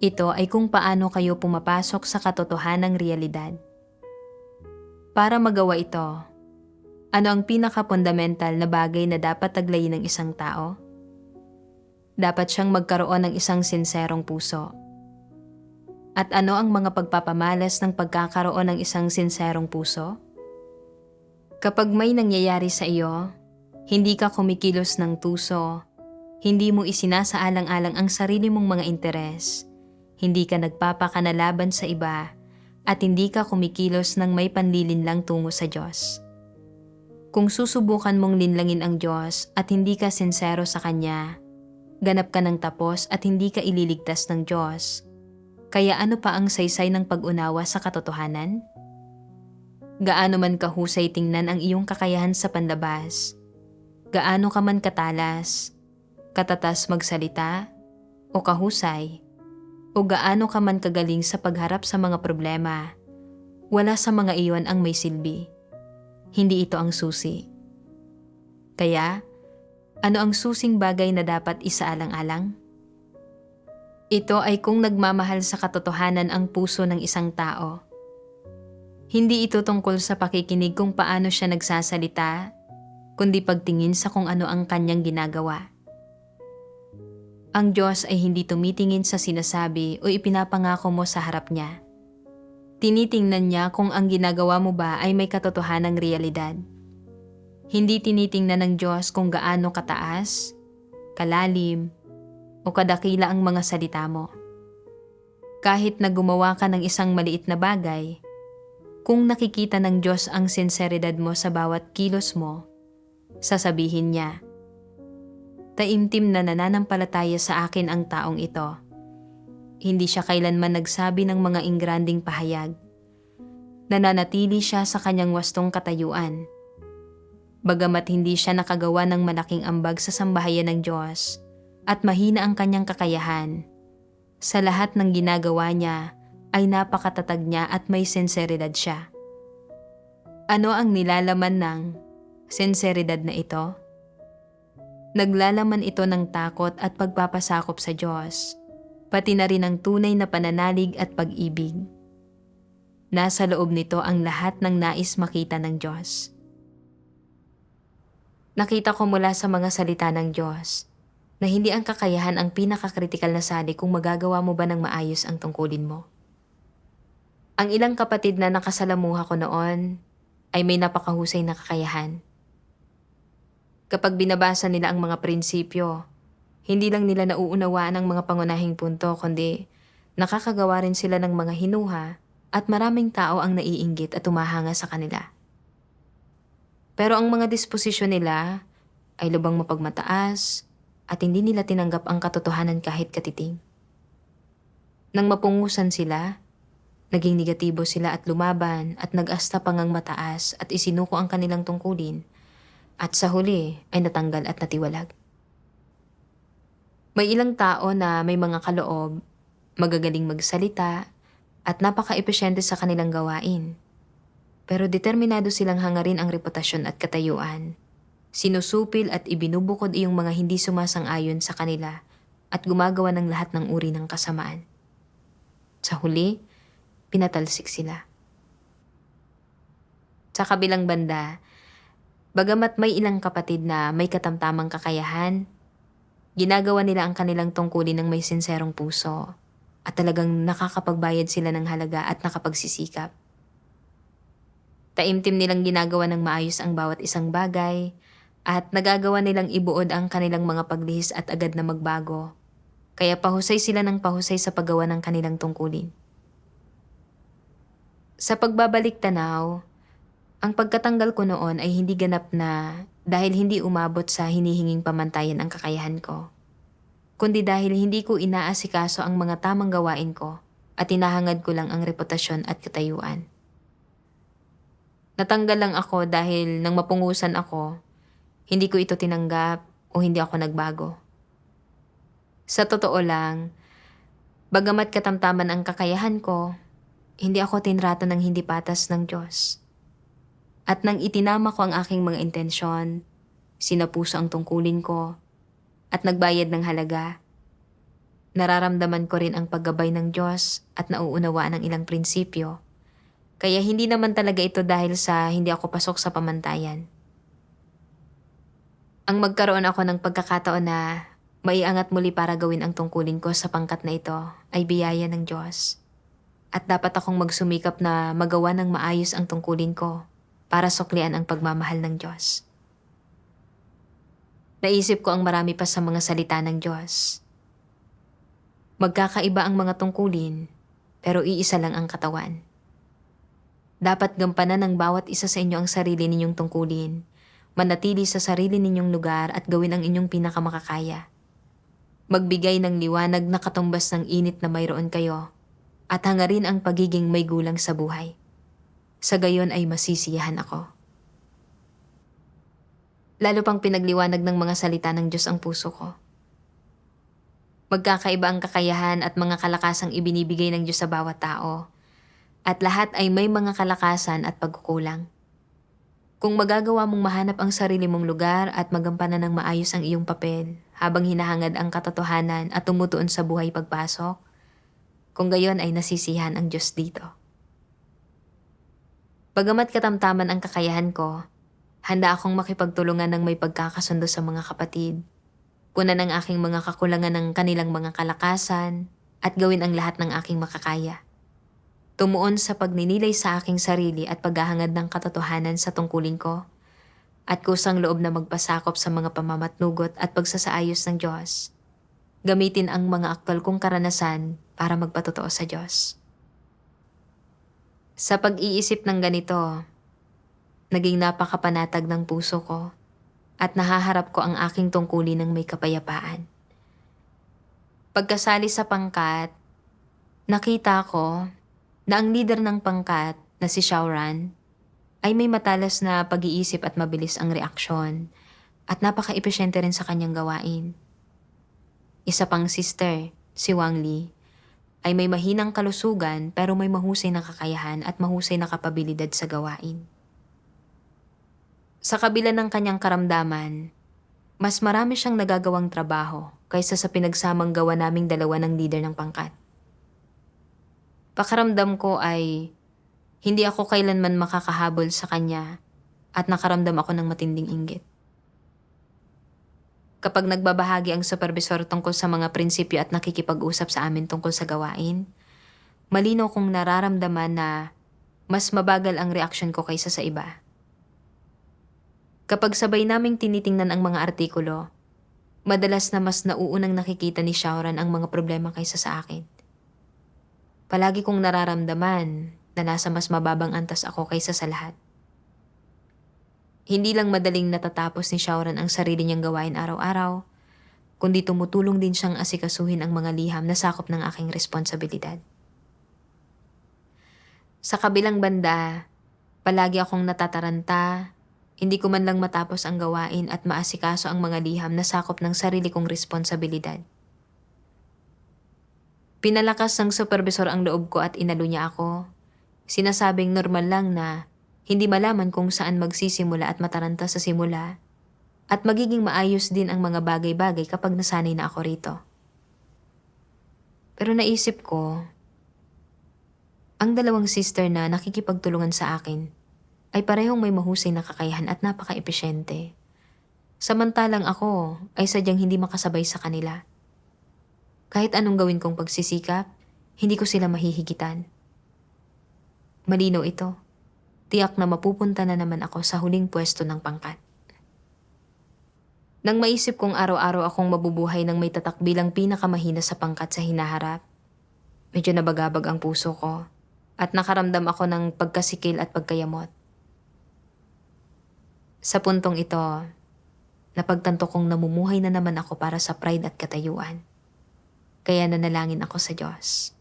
Ito ay kung paano kayo pumapasok sa katotohanang realidad. Para magawa ito, ano ang pinakapundamental na bagay na dapat taglayin ng isang tao? Dapat siyang magkaroon ng isang sinserong puso. At ano ang mga pagpapamalas ng pagkakaroon ng isang sinserong puso? Kapag may nangyayari sa iyo, hindi ka kumikilos ng tuso, hindi mo isinasaalang-alang ang sarili mong mga interes, hindi ka nagpapakanalaban sa iba, at hindi ka kumikilos ng may panlilinlang tungo sa Diyos. Kung susubukan mong linlangin ang Diyos at hindi ka sincero sa Kanya, ganap ka ng tapos at hindi ka ililigtas ng Diyos. Kaya ano pa ang saysay ng pag-unawa sa katotohanan? Gaano man kahusay tingnan ang iyong kakayahan sa panlabas, gaano ka man katalas, katatas magsalita, o kahusay, o gaano ka man kagaling sa pagharap sa mga problema, wala sa mga iyon ang may silbi. Hindi ito ang susi. Kaya, ano ang susing bagay na dapat isaalang-alang? Ito ay kung nagmamahal sa katotohanan ang puso ng isang tao. Hindi ito tungkol sa pakikinig kung paano siya nagsasalita, kundi pagtingin sa kung ano ang kanyang ginagawa. Ang Diyos ay hindi tumitingin sa sinasabi o ipinapangako mo sa harap niya. Tinitingnan niya kung ang ginagawa mo ba ay may katotohanang realidad. Hindi tinitingnan ng Diyos kung gaano kataas, kalalim, o kadakila ang mga salita mo. Kahit na gumawa ka ng isang maliit na bagay, kung nakikita ng Diyos ang sinseridad mo sa bawat kilos mo, sasabihin niya, "Taimtim na nananampalataya sa akin ang taong ito." Hindi siya kailanman nagsabi ng mga ingranding pahayag. Nananatili siya sa kanyang wastong katayuan. Bagamat hindi siya nakagawa ng malaking ambag sa sambahayan ng Diyos at mahina ang kanyang kakayahan, sa lahat ng ginagawa niya ay napakatatag niya at may sinseridad siya. Ano ang nilalaman ng sinseridad na ito? Naglalaman ito ng takot at pagpapasakop sa Diyos, pati na rin ang tunay na pananalig at pag-ibig. Nasa loob nito ang lahat ng nais makita ng Diyos. Nakita ko mula sa mga salita ng Diyos na hindi ang kakayahan ang pinakakritikal na sali kung magagawa mo ba ng maayos ang tungkulin mo. Ang ilang kapatid na nakasalamuha ko noon ay may napakahusay na kakayahan. Kapag binabasa nila ang mga prinsipyo, hindi lang nila nauunawaan ang mga pangunahing punto kundi nakakagawa rin sila ng mga hinuha at maraming tao ang naiinggit at tumahanga sa kanila. Pero ang mga disposisyon nila ay lubang mapagmataas at hindi nila tinanggap ang katotohanan kahit katiting. Nang mapungusan sila, naging negatibo sila at lumaban at nag-asta pangang mataas at isinuko ang kanilang tungkulin at sa huli ay natanggal at natiwalag. May ilang tao na may mga kaloob, magagaling magsalita at napaka-epesyente sa kanilang gawain. Pero determinado silang hangarin ang reputasyon at katayuan. Sinusupil at ibinubukod iyong mga hindi sumasang-ayon sa kanila at gumagawa ng lahat ng uri ng kasamaan. Sa huli, pinatalsik sila. Sa kabilang banda, bagamat may ilang kapatid na may katamtamang kakayahan, ginagawa nila ang kanilang tungkulin ng may sinserong puso at talagang nakakapagbayad sila ng halaga at nakapagsisikap. Taimtim nilang ginagawa ng maayos ang bawat isang bagay at nagagawa nilang ibuod ang kanilang mga paglihis at agad na magbago. Kaya pahusay sila ng pahusay sa paggawa ng kanilang tungkulin. Sa pagbabalik tanaw, ang pagkatanggal ko noon ay hindi ganap na dahil hindi umabot sa hinihinging pamantayan ang kakayahan ko, kundi dahil hindi ko inaasikaso ang mga tamang gawain ko at hinahangad ko lang ang reputasyon at katayuan. Natanggal lang ako dahil nang mapungusan ako, hindi ko ito tinanggap o hindi ako nagbago. Sa totoo lang, bagamat katamtaman ang kakayahan ko, hindi ako tinrato ng hindi patas ng Diyos. At nang itinama ko ang aking mga intensyon, sinapuso ang tungkulin ko, at nagbayad ng halaga, nararamdaman ko rin ang paggabay ng Diyos at nauunawaan ang ilang prinsipyo. Kaya hindi naman talaga ito dahil sa hindi ako pasok sa pamantayan. Ang magkaroon ako ng pagkakataon na maiangat muli para gawin ang tungkulin ko sa pangkat na ito ay biyaya ng Diyos. At dapat akong magsumikap na magawa ng maayos ang tungkulin ko para suklian ang pagmamahal ng Diyos. Naisip ko ang marami pa sa mga salita ng Diyos. Magkakaiba ang mga tungkulin, pero iisa lang ang katawan. Dapat gampanan ng bawat isa sa inyo ang sarili ninyong tungkulin, manatili sa sarili ninyong lugar at gawin ang inyong pinakamakakaya. Magbigay ng liwanag na katumbas ng init na mayroon kayo at hangarin ang pagiging may gulang sa buhay. Sa gayon ay masisiyahan ako. Lalo pang pinagliwanag ng mga salita ng Diyos ang puso ko. Magkakaiba ang kakayahan at mga kalakasang ibinibigay ng Diyos sa bawat tao. At lahat ay may mga kalakasan at pagkukulang. Kung magagawa mong mahanap ang sarili mong lugar at magampanan ng maayos ang iyong papel habang hinahangad ang katotohanan at tumutuon sa buhay pagpasok, kung gayon ay nasisihan ang Diyos dito. Bagamat katamtaman ang kakayahan ko, handa akong makipagtulungan ng may pagkakasundo sa mga kapatid, punan ang aking mga kakulangan ng kanilang mga kalakasan at gawin ang lahat ng aking makakaya. Tumuon sa pagninilay sa aking sarili at paghahangad ng katotohanan sa tungkulin ko, at kusang loob na magpasakop sa mga pamamatnugot at pagsasaayos ng Diyos. Gamitin ang mga aktwal kong karanasan para magpatotoo sa Diyos. Sa pag-iisip ng ganito, naging napakapanatag ng puso ko at nahaharap ko ang aking tungkulin ng may kapayapaan. Pagkasali sa pangkat, nakita ko na ang leader ng pangkat na si Shauran ay may matalas na pag-iisip at mabilis ang reaksyon at napaka-epesyente rin sa kanyang gawain. Isa pang sister, si Wang Li, ay may mahinang kalusugan pero may mahusay na kakayahan at mahusay na kapabilidad sa gawain. Sa kabila ng kanyang karamdaman, mas marami siyang nagagawang trabaho kaysa sa pinagsamang gawa naming dalawa ng leader ng pangkat. Pakaramdam ko ay hindi ako kailanman makakahabol sa kanya at nakaramdam ako ng matinding inggit. Kapag nagbabahagi ang supervisor tungkol sa mga prinsipyo at nakikipag-usap sa amin tungkol sa gawain, malinaw kong nararamdaman na mas mabagal ang reaksyon ko kaysa sa iba. Kapag sabay naming tinitingnan ang mga artikulo, madalas na mas nauunang nakikita ni Shaoran ang mga problema kaysa sa akin. Palagi kong nararamdaman na nasa mas mababang antas ako kaysa sa lahat. Hindi lang madaling natatapos ni Shaoran ang sarili niyang gawain araw-araw, kundi tumutulong din siyang asikasuhin ang mga liham na sakop ng aking responsibilidad. Sa kabilang banda, palagi akong natataranta, hindi ko man lang matapos ang gawain at maasikaso ang mga liham na sakop ng sarili kong responsibilidad. Pinalakas ng supervisor ang loob ko at inalo niya ako. Sinasabing normal lang na hindi malaman kung saan magsisimula at mataranta sa simula at magiging maayos din ang mga bagay-bagay kapag nasanay na ako rito. Pero naisip ko, ang dalawang sister na nakikipagtulungan sa akin ay parehong may mahusay na kakayahan at napaka-epesyente. Samantalang ako ay sadyang hindi makasabay sa kanila. Kahit anong gawin kong pagsisikap, hindi ko sila mahihigitan. Malinaw ito. Tiyak na mapupunta na naman ako sa huling pwesto ng pangkat. Nang maisip kong araw-araw akong mabubuhay ng may tatak bilang pinakamahina sa pangkat sa hinaharap, medyo nabagabag ang puso ko at nakaramdam ako ng pagkasikil at pagkayamot. Sa puntong ito, napagtanto kong namumuhay na naman ako para sa pride at katayuan. Kaya nanalangin ako sa Diyos.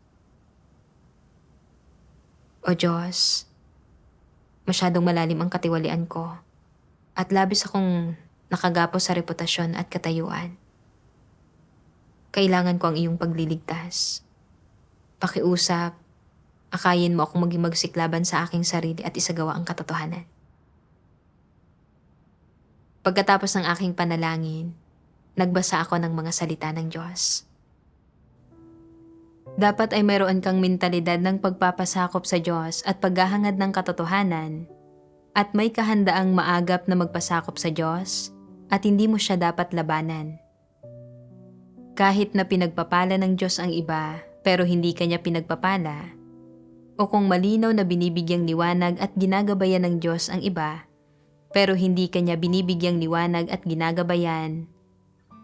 O Diyos, masyadong malalim ang katiwalian ko at labis akong nakagapos sa reputasyon at katayuan. Kailangan ko ang iyong pagliligtas. Pakiusap, akayin mo akong maging magsiklaban sa aking sarili at isagawa ang katotohanan. Pagkatapos ng aking panalangin, nagbasa ako ng mga salita ng Diyos. Dapat ay mayroon kang mentalidad ng pagpapasakop sa Diyos at paghahangad ng katotohanan at may kahandaang maagap na magpasakop sa Diyos at hindi mo siya dapat labanan. Kahit na pinagpapala ng Diyos ang iba pero hindi kanya pinagpapala, o kung malinaw na binibigyang liwanag at ginagabayan ng Diyos ang iba pero hindi kanya binibigyang liwanag at ginagabayan,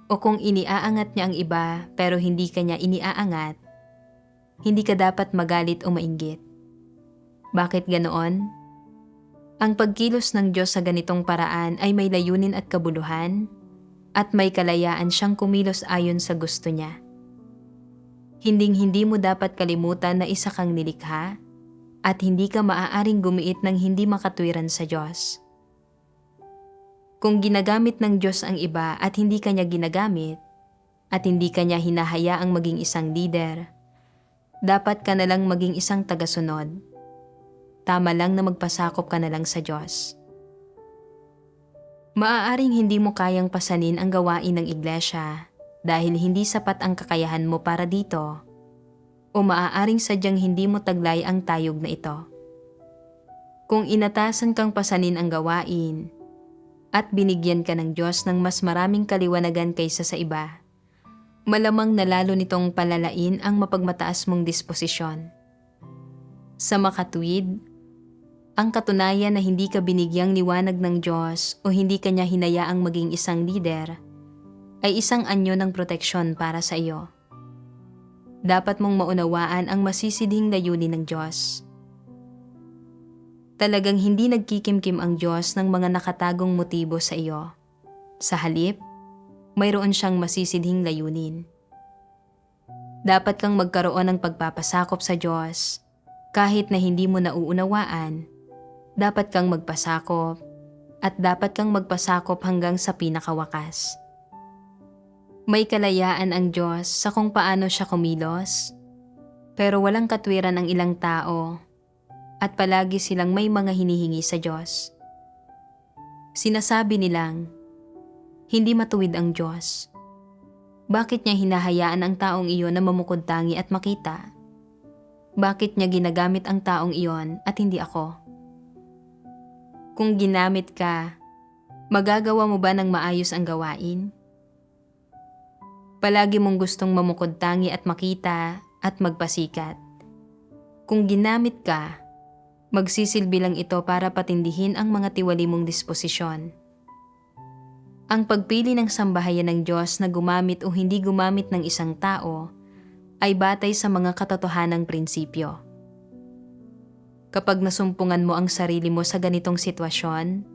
o kung iniaangat niya ang iba pero hindi kanya iniaangat, hindi ka dapat magalit o mainggit. Bakit ganoon? Ang pagkilos ng Diyos sa ganitong paraan ay may layunin at kabuluhan at may kalayaan siyang kumilos ayon sa gusto niya. Hinding-hindi mo dapat kalimutan na isa kang nilikha at hindi ka maaaring gumiit ng hindi makatwiran sa Diyos. Kung ginagamit ng Diyos ang iba at hindi kanya ginagamit at hindi kanya hinahayaang maging isang leader, dapat ka na lang maging isang tagasunod. Tama lang na magpasakop ka na lang sa Diyos. Maaaring hindi mo kayang pasanin ang gawain ng iglesia dahil hindi sapat ang kakayahan mo para dito, o maaaring sadyang hindi mo taglay ang tayog na ito. Kung inatasan kang pasanin ang gawain at binigyan ka ng Diyos ng mas maraming kaliwanagan kaysa sa iba, malamang na lalo nitong palalain ang mapagmataas mong disposisyon. Sa makatuwid, ang katunayan na hindi ka binigyang liwanag ng Diyos o hindi kanya hinayaang maging isang leader ay isang anyo ng proteksyon para sa iyo. Dapat mong maunawaan ang masisidhing layunin ng Diyos. Talagang hindi nagkikimkim ang Diyos ng mga nakatagong motibo sa iyo. Sa halip, mayroon siyang masisidhing layunin. Dapat kang magkaroon ng pagpapasakop sa Diyos. Kahit na hindi mo nauunawaan, dapat kang magpasakop at dapat kang magpasakop hanggang sa pinakawakas. May kalayaan ang Diyos sa kung paano siya kumilos Pero walang katwiran ang ilang tao at palagi silang may mga hinihingi sa Diyos. Sinasabi nilang, hindi matuwid ang Diyos. Bakit niya hinahayaan ang taong iyon na mamukod-tangi at makita? Bakit niya ginagamit ang taong iyon at hindi ako? Kung ginamit ka, magagawa mo ba ng maayos ang gawain? Palagi mong gustong mamukod-tangi at makita at magpasikat. Kung ginamit ka, magsisilbi lang ito para patindihin ang mga tiwali mong disposisyon. Ang pagpili ng sambahayan ng Diyos na gumamit o hindi gumamit ng isang tao ay batay sa mga katotohanang prinsipyo. Kapag nasumpungan mo ang sarili mo sa ganitong sitwasyon,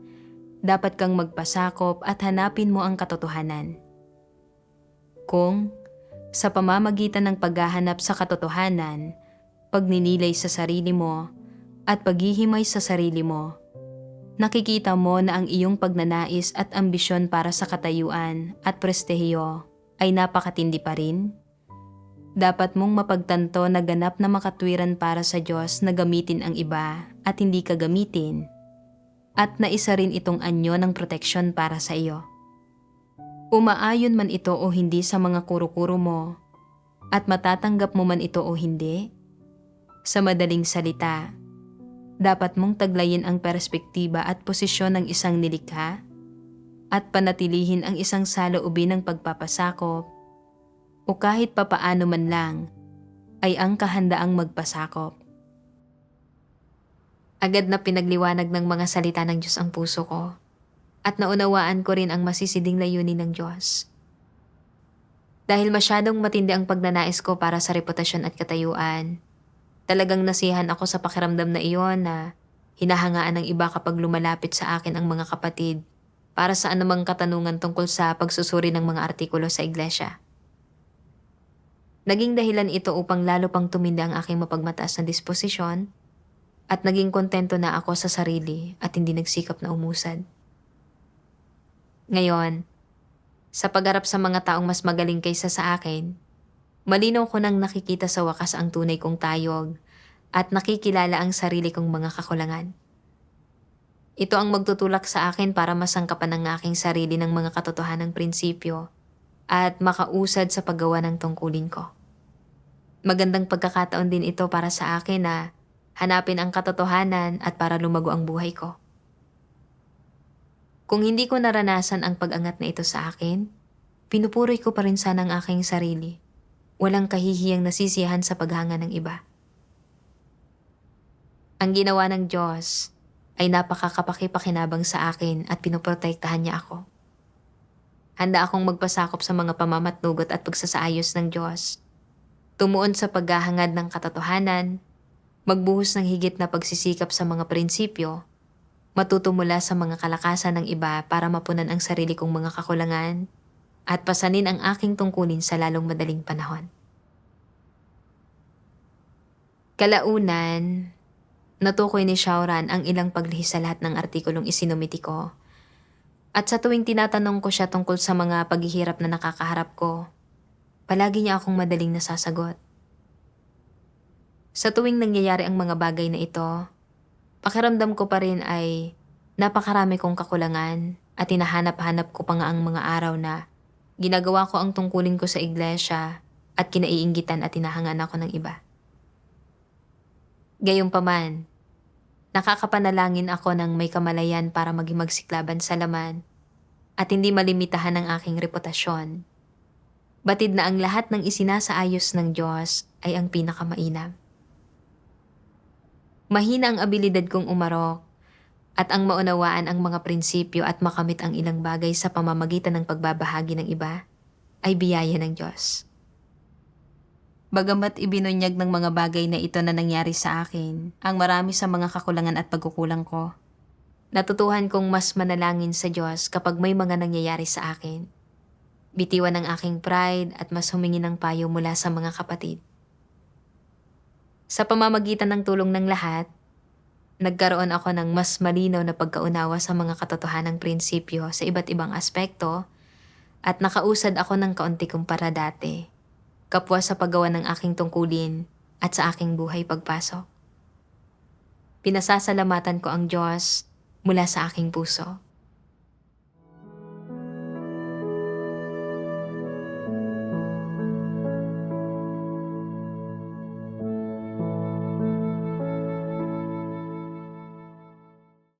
dapat kang magpasakop at hanapin mo ang katotohanan. Kung, sa pamamagitan ng paghahanap sa katotohanan, pagninilay sa sarili mo, at paghihimay sa sarili mo, nakikita mo na ang iyong pagnanais at ambisyon para sa katayuan at prestihiyo ay napakatindi pa rin, dapat mong mapagtanto na ganap na makatwiran para sa Diyos na gamitin ang iba at hindi ka gamitin, at na isa rin itong anyo ng proteksyon para sa iyo. Umaayon man ito o hindi sa mga kuro-kuro mo, at matatanggap mo man ito o hindi, sa madaling salita, dapat mong taglayin ang perspektiba at posisyon ng isang nilikha at panatilihin ang isang saloobin ng pagpapasakop o kahit papaano man lang ay ang kahandaang magpasakop. Agad na pinagliwanag ng mga salita ng Diyos ang puso ko at naunawaan ko rin ang masisiding layunin ng Diyos. Dahil masyadong matindi ang pagnanais ko para sa reputasyon at katayuan, talagang nasihan ako sa pakiramdam na iyon na hinahangaan ng iba kapag lumalapit sa akin ang mga kapatid para sa anumang katanungan tungkol sa pagsusuri ng mga artikulo sa iglesia. Naging dahilan ito upang lalo pang tumindi ang aking mapagmataas na disposisyon at naging kontento na ako sa sarili at hindi nagsikap na umusad. Ngayon, sa pagharap sa mga taong mas magaling kaysa sa akin, malinaw ko nang nakikita sa wakas ang tunay kong tayog at nakikilala ang sarili kong mga kakulangan. Ito ang magtutulak sa akin para masangkapan ang aking sarili ng mga katotohanang prinsipyo at makausad sa paggawa ng tungkulin ko. Magandang pagkakataon din ito para sa akin na hanapin ang katotohanan at para lumago ang buhay ko. Kung hindi ko naranasan ang pag-angat na ito sa akin, pinupuri ko pa rin sana ang aking sarili. Walang kahihiyang nasisiyahan sa paghanga ng iba. Ang ginawa ng Diyos ay napakakapakipakinabang sa akin at pinoprotektahan niya ako. Handa akong magpasakop sa mga pamamatnugot at pagsasaayos ng Diyos. Tumuon sa paghahangad ng katotohanan, magbuhos ng higit na pagsisikap sa mga prinsipyo, matuto mula sa mga kalakasan ng iba para mapunan ang sarili kong mga kakulangan, at pasanin ang aking tungkulin sa lalong madaling panahon. Kalaunan, natukoy ni Shauran ang ilang paglihis sa lahat ng artikulong isinumiti ko. At sa tuwing tinatanong ko siya tungkol sa mga paghihirap na nakakaharap ko, palagi niya akong madaling nasasagot. Sa tuwing nangyayari ang mga bagay na ito, pakiramdam ko pa rin ay napakarami kong kakulangan at hinahanap-hanap ko pa nga ang mga araw na ginagawa ko ang tungkulin ko sa iglesia at kinaiinggitan at hinahangaan ako ng iba. Gayunpaman, nakakapanalangin ako ng may kamalayan para maging magsiklaban sa laman at hindi malimitahan ang aking reputasyon. Batid na ang lahat ng isinasaayos ng Diyos ay ang pinakamainam. Mahina ang abilidad kong umarok at ang maunawaan ang mga prinsipyo at makamit ang ilang bagay sa pamamagitan ng pagbabahagi ng iba ay biyaya ng Diyos. Bagamat ibinunyag ng mga bagay na ito na nangyari sa akin ang marami sa mga kakulangan at pagkukulang ko, natutuhan kong mas manalangin sa Diyos kapag may mga nangyayari sa akin. Bitiwan ang aking pride at mas humingi ng payo mula sa mga kapatid. Sa pamamagitan ng tulong ng lahat, nagkaroon ako ng mas malinaw na pagkaunawa sa mga katotohanang prinsipyo sa iba't ibang aspekto at nakausad ako ng kaunti kumpara dati, kapwa sa paggawa ng aking tungkulin at sa aking buhay pagpasok. Pinasasalamatan ko ang Diyos mula sa aking puso.